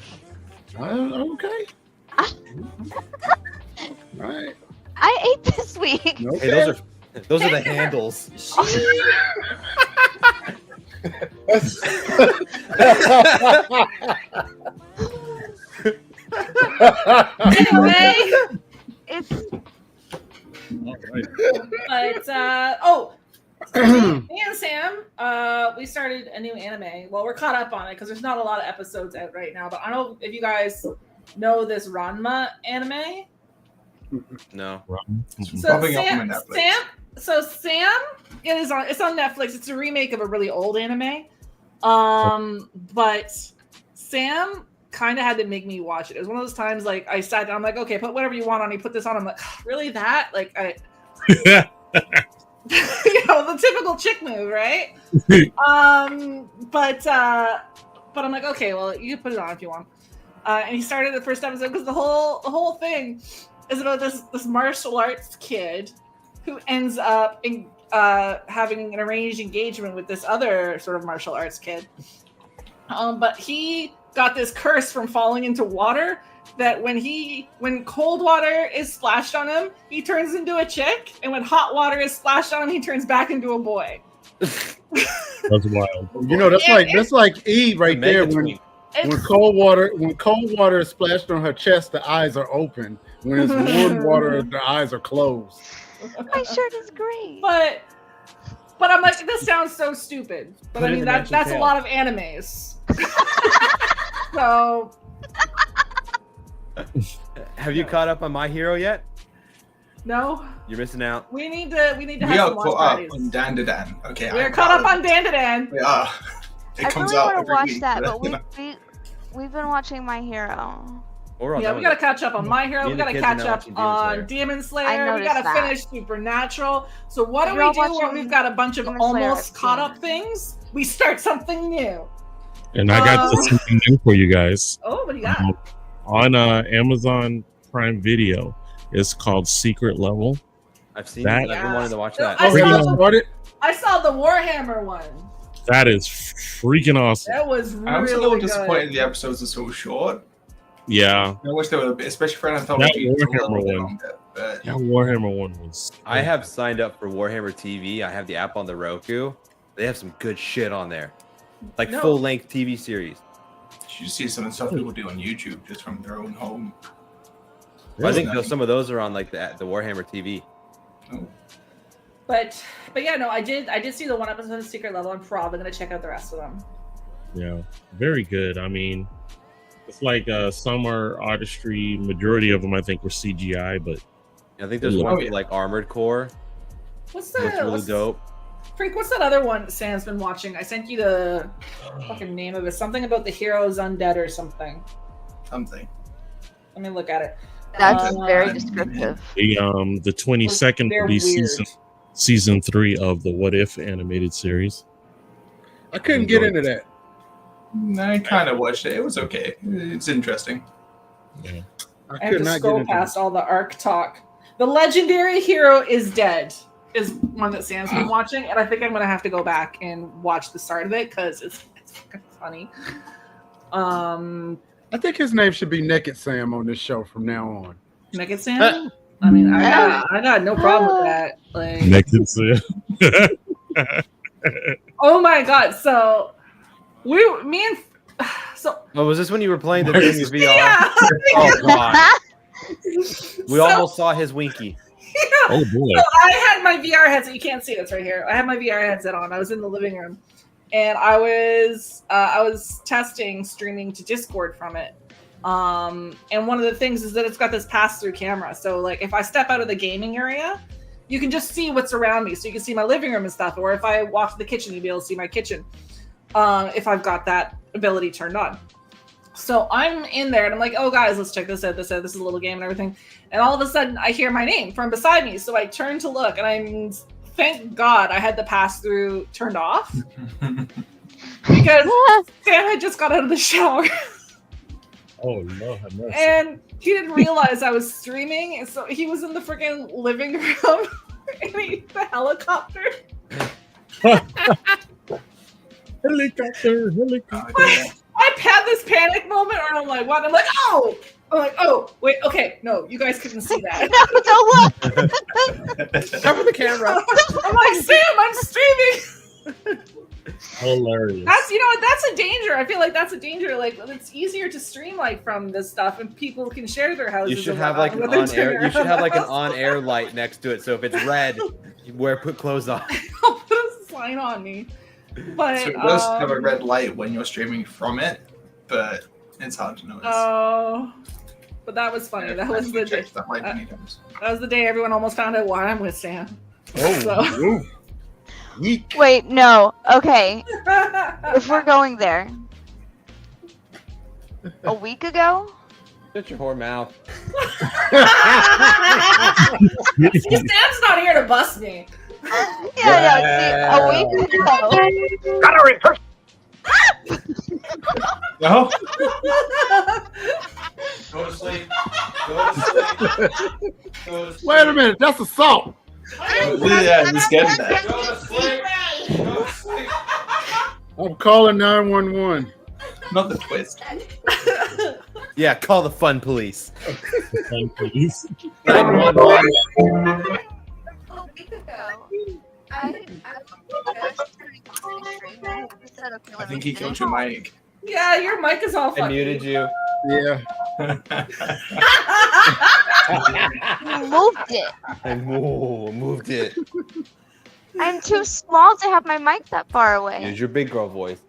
Okay. All right. I ate this week. Hey, Okay. those are the handles. Anyway, It's All right. but me and Sam, we started a new anime. Well, we're caught up on it because there's not a lot of episodes out right now. But I don't know if you guys know this Ranma anime. No. So Popping up on Sam, my Netflix. Sam, it's on Netflix. It's a remake of a really old anime. But Sam kind of had to make me watch it. It was one of those times like I sat down, I'm like, okay, put whatever you want on. He put this on. I'm like, really that? Like I, you know, the typical chick move, right? But I'm like, okay, well, you can put it on if you want. And he started the first episode because the whole thing is about this martial arts kid who ends up in having an arranged engagement with this other sort of martial arts kid. But he got this curse from falling into water that when cold water is splashed on him, he turns into a chick, and when hot water is splashed on him, he turns back into a boy. That's wild. You know, that's like Eve right there. When cold water is splashed on her chest, the eyes are open. When it's warm water, the eyes are closed. My shirt is great. But I'm like, this sounds so stupid. But Put I it mean, in the that's mention a tail. lot of animes. So, Have you caught up on My Hero yet? no, You're missing out. we need to have We some are watch caught parties. up on Dan to Dan. Okay. We're caught up on Dan to Dan. We are. It I comes really out want to every watch week, that, but you know. we've been watching My Hero. Yeah, we gotta catch up on My Hero. Me We and the gotta kids are catch now up watching Demon Slayer. on Demon Slayer. I We gotta noticed that. finish Supernatural. So what do You're we do when watching we've got a bunch of Demon Slayer almost at caught the up things? We start something new. And I got something new for you guys. Oh, what do you got? On Amazon Prime Video. It's called Secret Level. I've seen That- it. I've been wanting to watch that. I Freaking- saw the Warhammer one. That is freaking awesome. That was I was a little really disappointed good. the episodes are so short. Yeah. I wish they were a bit, especially for anthology. That it's a little Warhammer bit one. longer, but That Warhammer one was. I have signed up for Warhammer TV. I have the app on the Roku. They have some good shit on there, like No. full-length TV series. you see some of the stuff people do on YouTube just from their own home. I think some of those are on like the Warhammer TV. Oh. But yeah, no, I did see the one episode of Secret Level. I'm probably gonna check out the rest of them. Yeah, very good. I mean, it's like some are artistry. Majority of them, I think, were CGI, but I think there's Oh, one yeah. for, like Armored Core. What's Looks that? really dope. Freak, what's that other one Sam's been watching? I sent you the fucking name of it. Something about the heroes undead or something. Something. Let me look at it. That's Uh, very descriptive. the 22nd They're release weird. season 3 of the What If animated series. I couldn't get into that. I kind of watched it. It was okay. It's interesting. Yeah. I have to scroll past all the arc talk. The legendary hero is dead is one that Sam's been watching, and I think I'm gonna have to go back and watch the start of it because it's fucking funny. I think his name should be Naked Sam on this show from now on. Naked Sam. I mean, I got no problem with that. Like, Naked Sam. oh my god! So so Oh, was this when you were playing the thing with VR? yeah. Oh god, we So- almost saw his winky. Oh boy. So I had my VR headset. You can't see it. It's right here. I had my VR headset on. I was in the living room, and I was testing streaming to Discord from it. And one of the things is that it's got this pass-through camera. So like if I step out of the gaming area, you can just see what's around me. So you can see my living room and stuff. Or if I walk to the kitchen, you'll be able to see my kitchen. If I've got that ability turned on. So I'm in there and I'm like, oh guys, let's check this out. This is a little game and everything. And all of a sudden I hear my name from beside me. So I turn to look and thank God I had the pass through turned off because Sam had just got out of the shower Oh no, have mercy. and he didn't realize I was streaming. And so he was in the freaking living room and he the helicopter. Helicopter. I had this panic moment where I'm like, what? I'm like, oh! I'm like, oh, wait, okay, no, you guys couldn't see that. No, don't look. Cover the camera. I'm like, Sam, I'm streaming. Hilarious. That's a danger. I feel like that's a danger. Like, it's easier to stream like from this stuff, and people can share their houses. You should and have like an whatnot with their on-air. You should have like an house. on-air light next to it. So if it's red, put clothes on. I'll put a sign on me. But So it does have a red light when you're streaming from it, but it's hard to notice. oh, but that was funny. Yeah, That I was think the we day. checked that light many times. That was the day everyone almost found out why I'm with Sam. Oh, So- ooh. Yeek. Wait, no. Okay, if we're going there, a week ago. Shut your whore mouth. See, Sam's not here to bust me. Yeah, no. See, a week ago. No? Go to sleep. Go to sleep. Go to sleep. Wait a minute, that's assault. Yeah, he's getting that. Go to sleep. Go to sleep. I'm calling 911. Not the twist. Yeah, call the fun police. Fun police. 911. A week ago, I was turning on my stream. I set up I think he killed your mic. Yeah, your mic is all I fucking. muted you. Yeah. You moved it. I moved it. I'm too small to have my mic that far away. Use your big girl voice.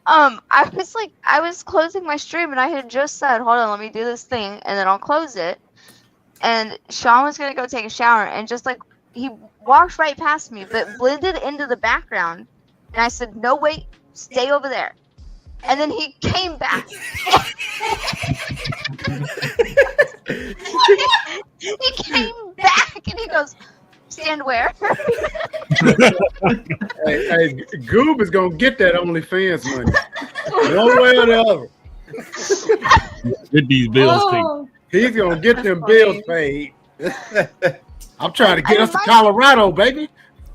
I was closing my stream and I had just said, hold on, let me do this thing and then I'll close it. And Sean was gonna go take a shower and just like he walked right past me but blended into the background. And I said, no, wait, stay over there. And then he came back. He came back and he goes, stand where? Hey, Goob is gonna get that OnlyFans money. One way or the other. Get these bills paid. Oh, He's gonna get them bills paid. I'm trying to get I us to might- Colorado, baby.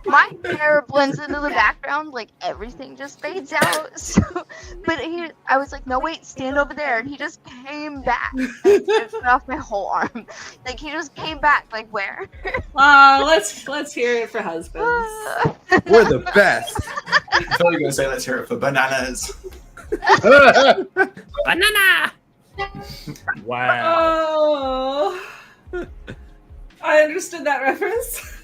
My hair blends into the background, like everything just fades out. So, but I was like, no, wait, stand over there. And he just came back. And cut off my whole arm. Like he just came back, like where? let's hear it for husbands. We're the best. I thought you were going to say, let's hear it for bananas. Banana. Wow. Oh, I understood that reference.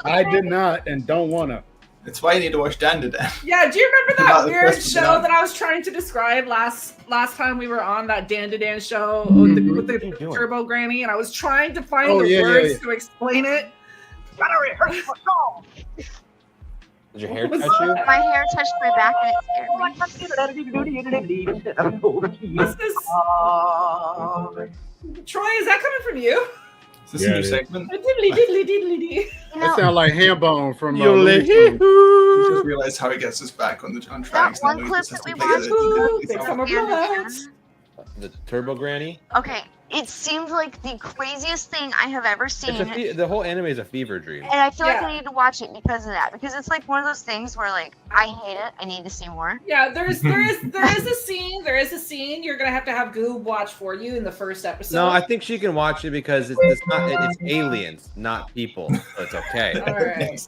I did not and don't wanna. It's why you need to watch Dan to Dan. Yeah, do you remember About that the weird first show banana. that I was trying to describe last time we were on that Dan to Dan show with the What are you doing? Turbo Granny, and I was trying to find Oh, the yeah, words yeah. to explain it. Did your hair touch you? My hair touched my back and it scared me. What's this? Troy, is that coming from you? Is this Yeah, a new it is. segment? Diddly diddly diddly dee. You That know, sounds like Hambone from You Looney Tunes. You just realized how he gets us back on that tracks. one Now clip just has that we to play watched. it. Take some of Scared me, that. man. The Turbo Granny? Okay, it seemed like the craziest thing I have ever seen. The whole anime is a fever dream. And I feel like Yeah. I need to watch it because of that. Because it's like one of those things where like I hate it. I need to see more. Yeah, there is a scene you're gonna have to have Goob watch for you in the first episode. No, I think she can watch it because it's aliens, not people. So it's okay. All right.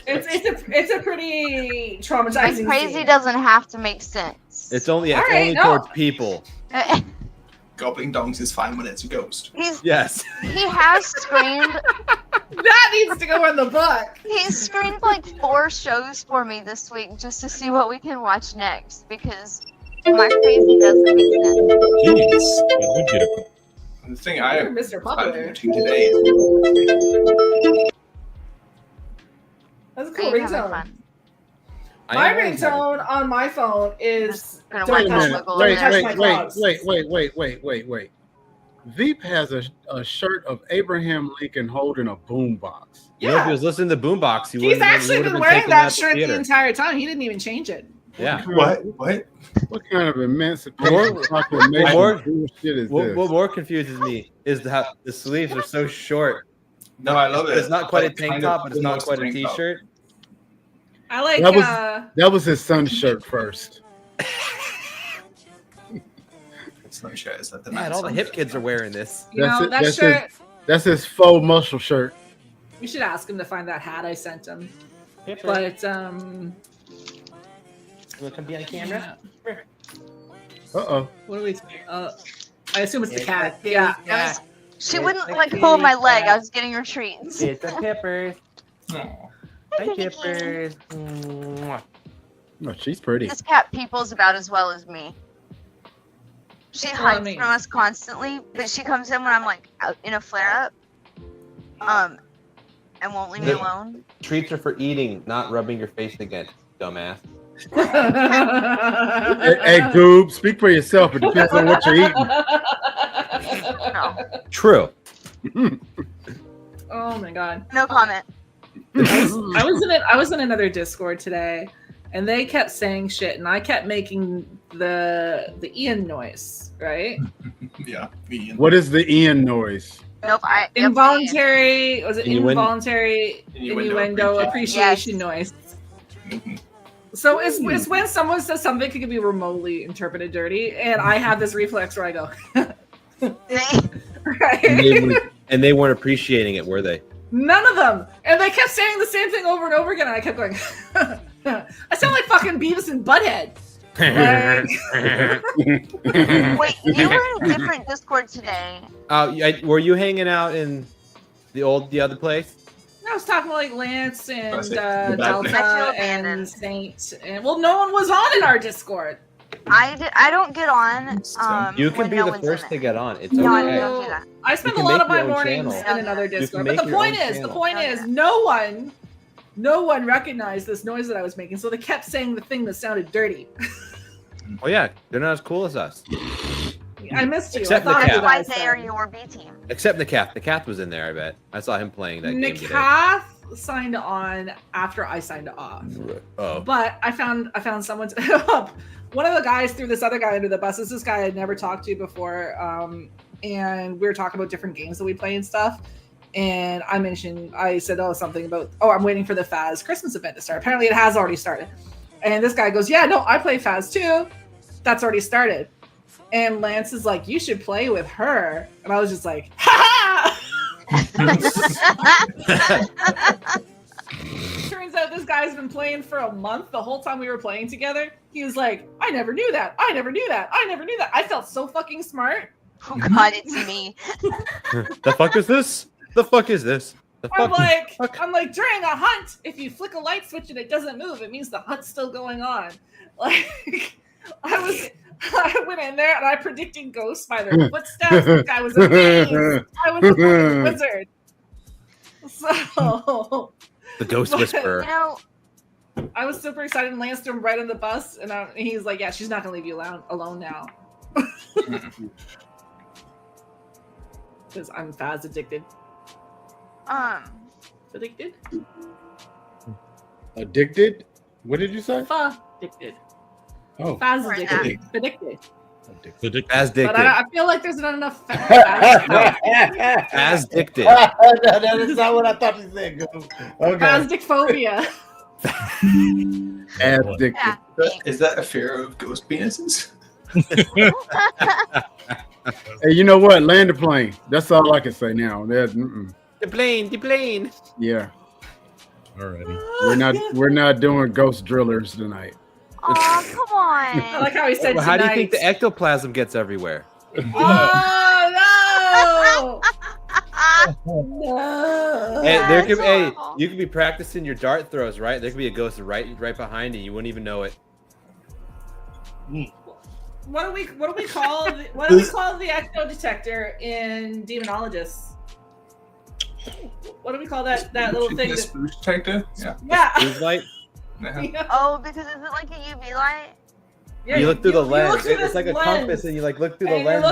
It's a pretty Like traumatizing. crazy scene. doesn't have to make sense. It's only All right, only no. towards people. Gobbling dongs is fine when it's a ghost. Yes. He has screened. That needs to go in the book. He's screened like 4 shows for me this week just to see what we can watch next because my crazy doesn't make sense. Jeez. That would get a- And the thing You're I've Mr. been Popular. watching today is That's a Are cool you having ringtone. fun? My ringtone on my phone is Gonna Don't Wait a watch touch minute. my- Wait, touch wait, my wait, clogs. wait. Veep has a shirt of Abraham Lincoln holding a boombox. You know, if he Yeah. was listening to Boombox, he He's would've actually been been wearing taking that to shirt the theater. entire time. He didn't even change it. Yeah. what? What? What kind of emancipation More- proclamation more- bullshit is What this? more confuses me is how the sleeves are so short. No, I love it. It's not quite a Like, tank kind of top, but it's not almost quite a tank top. t-shirt. I like That was his son's shirt first. It's not sure. Is that the Man, man all the song? hip kids are wearing this. you know, that That's shirt. That's his faux muscle shirt. We should ask him to find that hat I sent him. But You want to come be on camera? Uh-oh. what do we? I assume it's the cat. Yeah. She wouldn't let go of my leg. I was getting her treats. It's a Pippers. Aw. Hi, Pippers. Mwah. Oh, she's pretty. This cat peoples about as well as me. She That's what I hides mean. from us constantly, but she comes in when I'm like out in a flare up. And won't leave me alone. Treats are for eating, not rubbing your face against, dumbass. Hey, Goob, speak for yourself. It depends on what you're eating. No, True. Oh my god. no comment. I was in another Discord today, and they kept saying shit, and I kept making the Ian noise, right? Yeah. Me and What is the Ian noise? Nope. Involuntary was it Innuendo. involuntary Innuendo innuendo appreciation Yes. noise? Mhm. So it's when someone says something can be remotely interpreted dirty, and I have this reflex where I go, right? And they weren't appreciating it, were they? None of them. And they kept saying the same thing over and over again, and I kept going, I sound like fucking Beavis and Butthead. Wait, you were in a different Discord today. Were you hanging out in the other place? I was talking to like Lance and I see. Delta and Saint, and well, no one was on in our Discord. I don't get on. You can when be no the one's first in to it. get on. It's No, I okay. don't do that. I spend You a can lot of make my your own mornings channel. in another Discord. But make the your point own is, channel. no one recognized this noise that I was making, so they kept saying the thing that sounded dirty. Oh yeah, they're not as cool as us. I missed you. Except I thought the That's you why guys they are said. your B team. Except Nakath. Nakath was in there, I bet. I saw him playing that game today. Nakath signed on after I signed off. Oh. But I found someone one of the guys threw this other guy under the bus. This is this guy I'd never talked to before. And we were talking about different games that we play and stuff. And I said, something about, I'm waiting for the Faz Christmas event to start. Apparently it has already started. And this guy goes, yeah, no, I play Faz too. That's already started. And Lance is like, you should play with her. And I was just like, ha ha! Turns out this guy's been playing for a month. The whole time we were playing together, he was like, I never knew that. I never knew that. I never knew that. I felt so fucking smart. Oh God, it's me. The fuck is this? The fuck is this? I'm like, during a hunt, if you flick a light switch and it doesn't move, it means the hunt's still going on. Like, I went in there and I predicted ghosts by their footsteps. The guy was amazed. I was a fucking wizard. So The Ghost Whisperer. You know, I was super excited, and Lance threw him right on the bus, and he's like, yeah, she's not gonna leave you alone now. Because I'm Faz addicted. Addicted? Addicted? What did you say? Addicted. Oh. Faz addicted. Addicted. As But dicted. I feel like there's not enough Faz. As dicted. No, that is not what I thought you said. Okay. Phasdic-phobia. Addicted. yeah. Is that a fear of ghost penises? Hey, you know what? Land the plane. That's all I can say now. The plane. Yeah, Alrighty. we're not doing ghost drillers tonight. Oh, come I on. like how he said Well, how do you tonight. think the ectoplasm gets everywhere? Oh, no! Hey, That's horrible. you could be practicing your dart throws, right? There could be a ghost right behind you. You wouldn't even know it. What do we call the ecto detector in Demonologists? What do we call that little thing? This boost detector? Yeah. Yeah. Who's light? Yeah. Oh, because is it like a UV light? Yeah, You look through the look lens. through It's this like a lens, compass, and you like look through the and lens.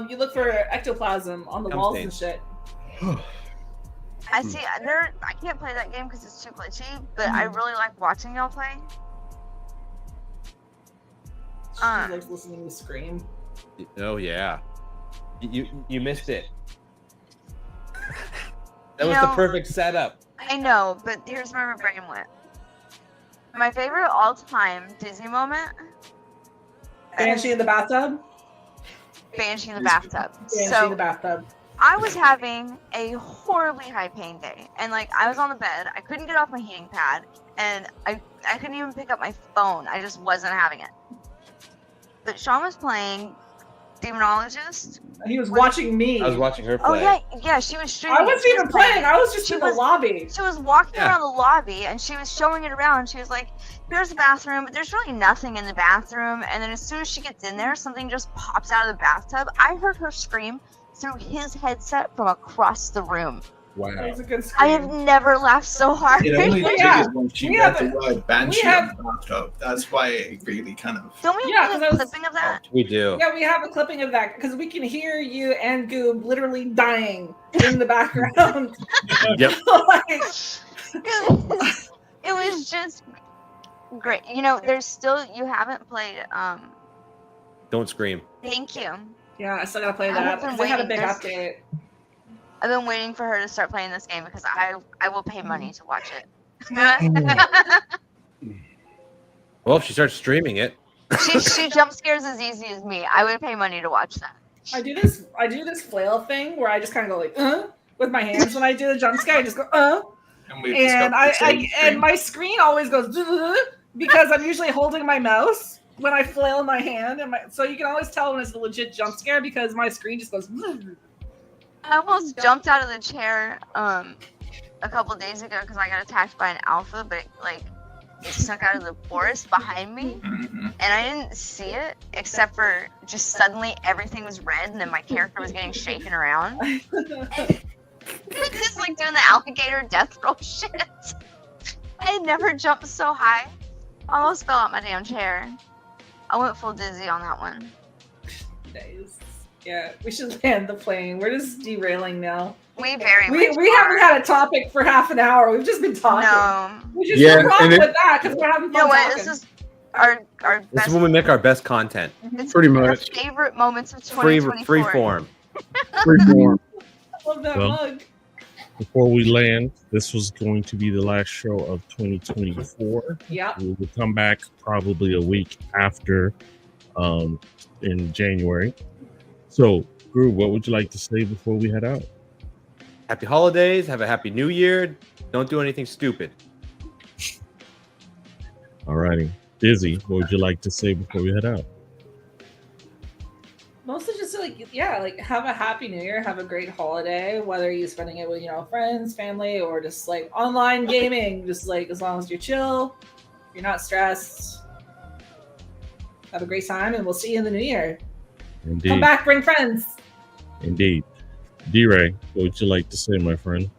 you look for ectoplasm on the walls and shit. I see. I can't play that game because it's too glitchy, but I really like watching y'all play. She likes listening to scream. Oh yeah, you missed it. That was You the know- perfect setup. I know, but here's where my brain went. My favorite all-time Disney moment: Banshee in the bathtub. Banshee in the bathtub. Banshee in So the bathtub. I was having a horribly high pain day, and like I was on the bed, I couldn't get off my heating pad, and I couldn't even pick up my phone. I just wasn't having it. But Sean was playing Demonologist. He was watching me. I was watching her Oh play. yeah, she was streaming. I wasn't She even was playing. I was just She in the was- lobby. She was walking Yeah. around the lobby and she was showing it around. She was like, here's the bathroom, but there's really nothing in the bathroom. And then as soon as she gets in there, something just pops out of the bathtub. I heard her scream through his headset from across the room. Wow. That was a good I have scream. never laughed so hard. It only Yeah. triggers when she We read have the word banshee we have- on the bathtub. That's why it really kind of. Don't we Yeah, have 'cause I a was- clipping of that? We do. Yeah, we have a clipping of that because we can hear you and Goob literally dying in the background. Yep. Like, It was just great. You know, there's still, you haven't played, Don't scream. thank you. yeah, I still gotta play I that have been because they had a big waiting. update. I've been waiting for her to start playing this game because I will pay money to watch it. Well, if she starts streaming it. She jump scares as easy as me. I would pay money to watch that. I do this flail thing where I just kind of go like with my hands when I do the jump scare. I just go and my screen always goes because I'm usually holding my mouse when I flail my hand, so you can always tell when it's a legit jump scare because my screen just goes. I almost jumped out of the chair a couple days ago because I got attacked by an alpha, but it snuck out of the forest behind me, and I didn't see it except for just suddenly everything was red, and then my character was getting shaken around. Just like doing the alligator death roll shit. I had never jumped so high. I almost fell out my damn chair. I went full dizzy on that one. Nice. Yeah, we should land the plane. We're just derailing now. We haven't had a topic for half an hour. We've just been talking. No. We just no problem with that because we're having fun. You know what? Talking. This is our This best. is when we make our best content. It's Pretty our much. favorite moments of 2024. Free form. Freeform. I love that Well, mug. Before we land, this was going to be the last show of 2024. Yeah. We will come back probably a week after in January. So, Groove, what would you like to say before we head out? Happy holidays. Have a happy new year. Don't do anything stupid. Alrighty. Dizzy, what would you like to say before we head out? Mostly just like have a happy new year, have a great holiday, whether you're spending it with friends, family, or just like online gaming. Just like as long as you're chill, you're not stressed. Have a great time, and we'll see you in the new year. Indeed. Come back, bring friends. Indeed. DRay, what would you like to say, my friend?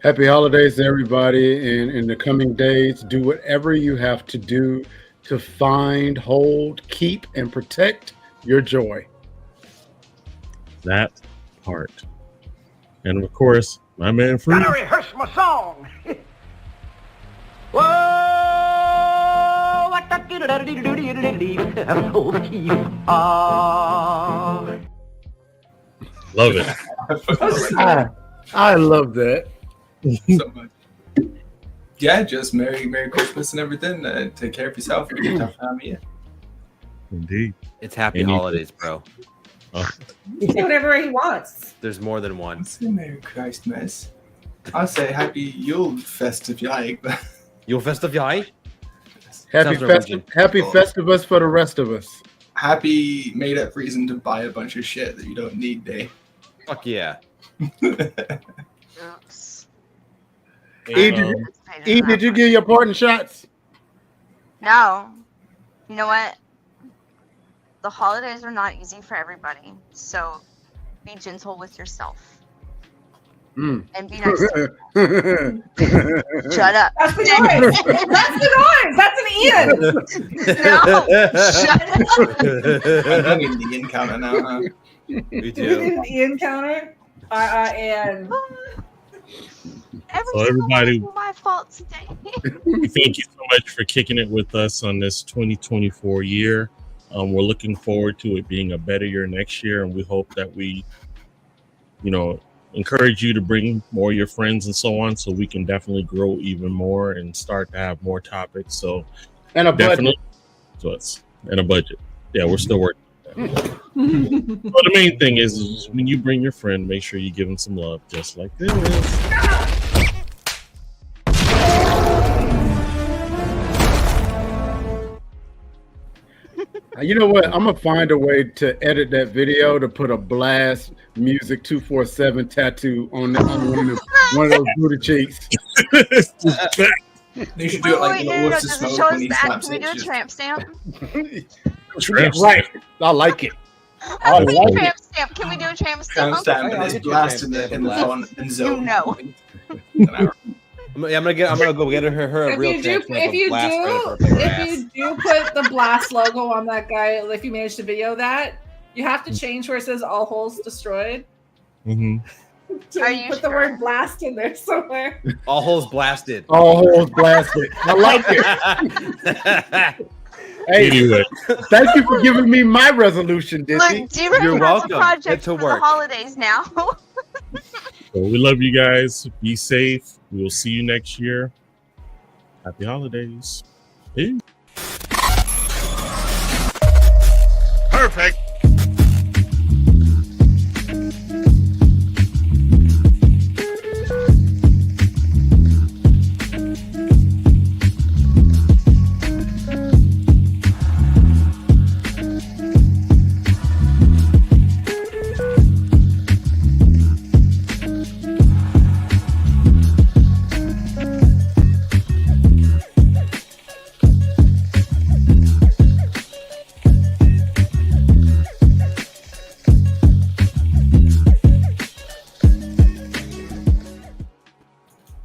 Happy holidays to everybody. And in the coming days, do whatever you have to do to find, hold, keep, and protect your joy. That part. And of course, my man Free. Gotta rehearse my song. Whoa, what the Love it. I love that. So much. Yeah, just Merry Christmas and everything. Take care of yourself. Have a tough time of year. Indeed. It's happy And you- holidays, bro. He can say whatever he wants. There's more than I'll one. say Merry Christmas. I'll say Happy Yule Fest if you like. You'll fest of yai? Happy Sounds Norwegian. Festivus for the rest of us. Happy made up reason to buy a bunch of shit that you don't need day. Fuck yeah. Oops. E, did you get your parting shots? No. You know what? The holidays are not easy for everybody, so be gentle with yourself Mm. and be nice to people. Shut up. That's the noise. That's the noise. That's an Ian. No, shut I'm bringing the encounter now, huh? We We did do. an Ian counter. And everybody- Everything was my fault today. Thank you so much for kicking it with us on this 2024 year. We're looking forward to it being a better year next year, and we hope that we, encourage you to bring more of your friends and so on, so we can definitely grow even more and start to have more topics. So And a budget. definitely to us and a budget. Yeah, we're still working on that. But the main thing is when you bring your friend, make sure you give them some love, just like this. You know what? I'm gonna find a way to edit that video to put a blast music 247 tattoo on one of those booty cheeks. You should do it like no, What's the does it Smoke show when us he that? slaps Can we it. do a Just- tramp stamp? Right. I like it. I like think it. tramp stamp. Can we do a tramp Tramp stamp? stamp Oh, and yeah, it's I'll get you a blast in tramp the stamp. phone and zone. know. I'm gonna go get her a if real you do, tramp stamp if you of blast right up her do, ass. if you do put the blast logo on that guy, if you manage to video that, you have to change where it says all holes destroyed. Mm-hmm. Are you Put the sure? word blast in there somewhere. All holes blasted. All holes blasted. I like it. Hey, Anyway, thank you for giving me my resolution, Dizzy. Look, D-Ray You're has welcome. a project Get to for work. the holidays now. so we love you guys. Be safe. We will see you next year. Happy holidays. Peace. effect.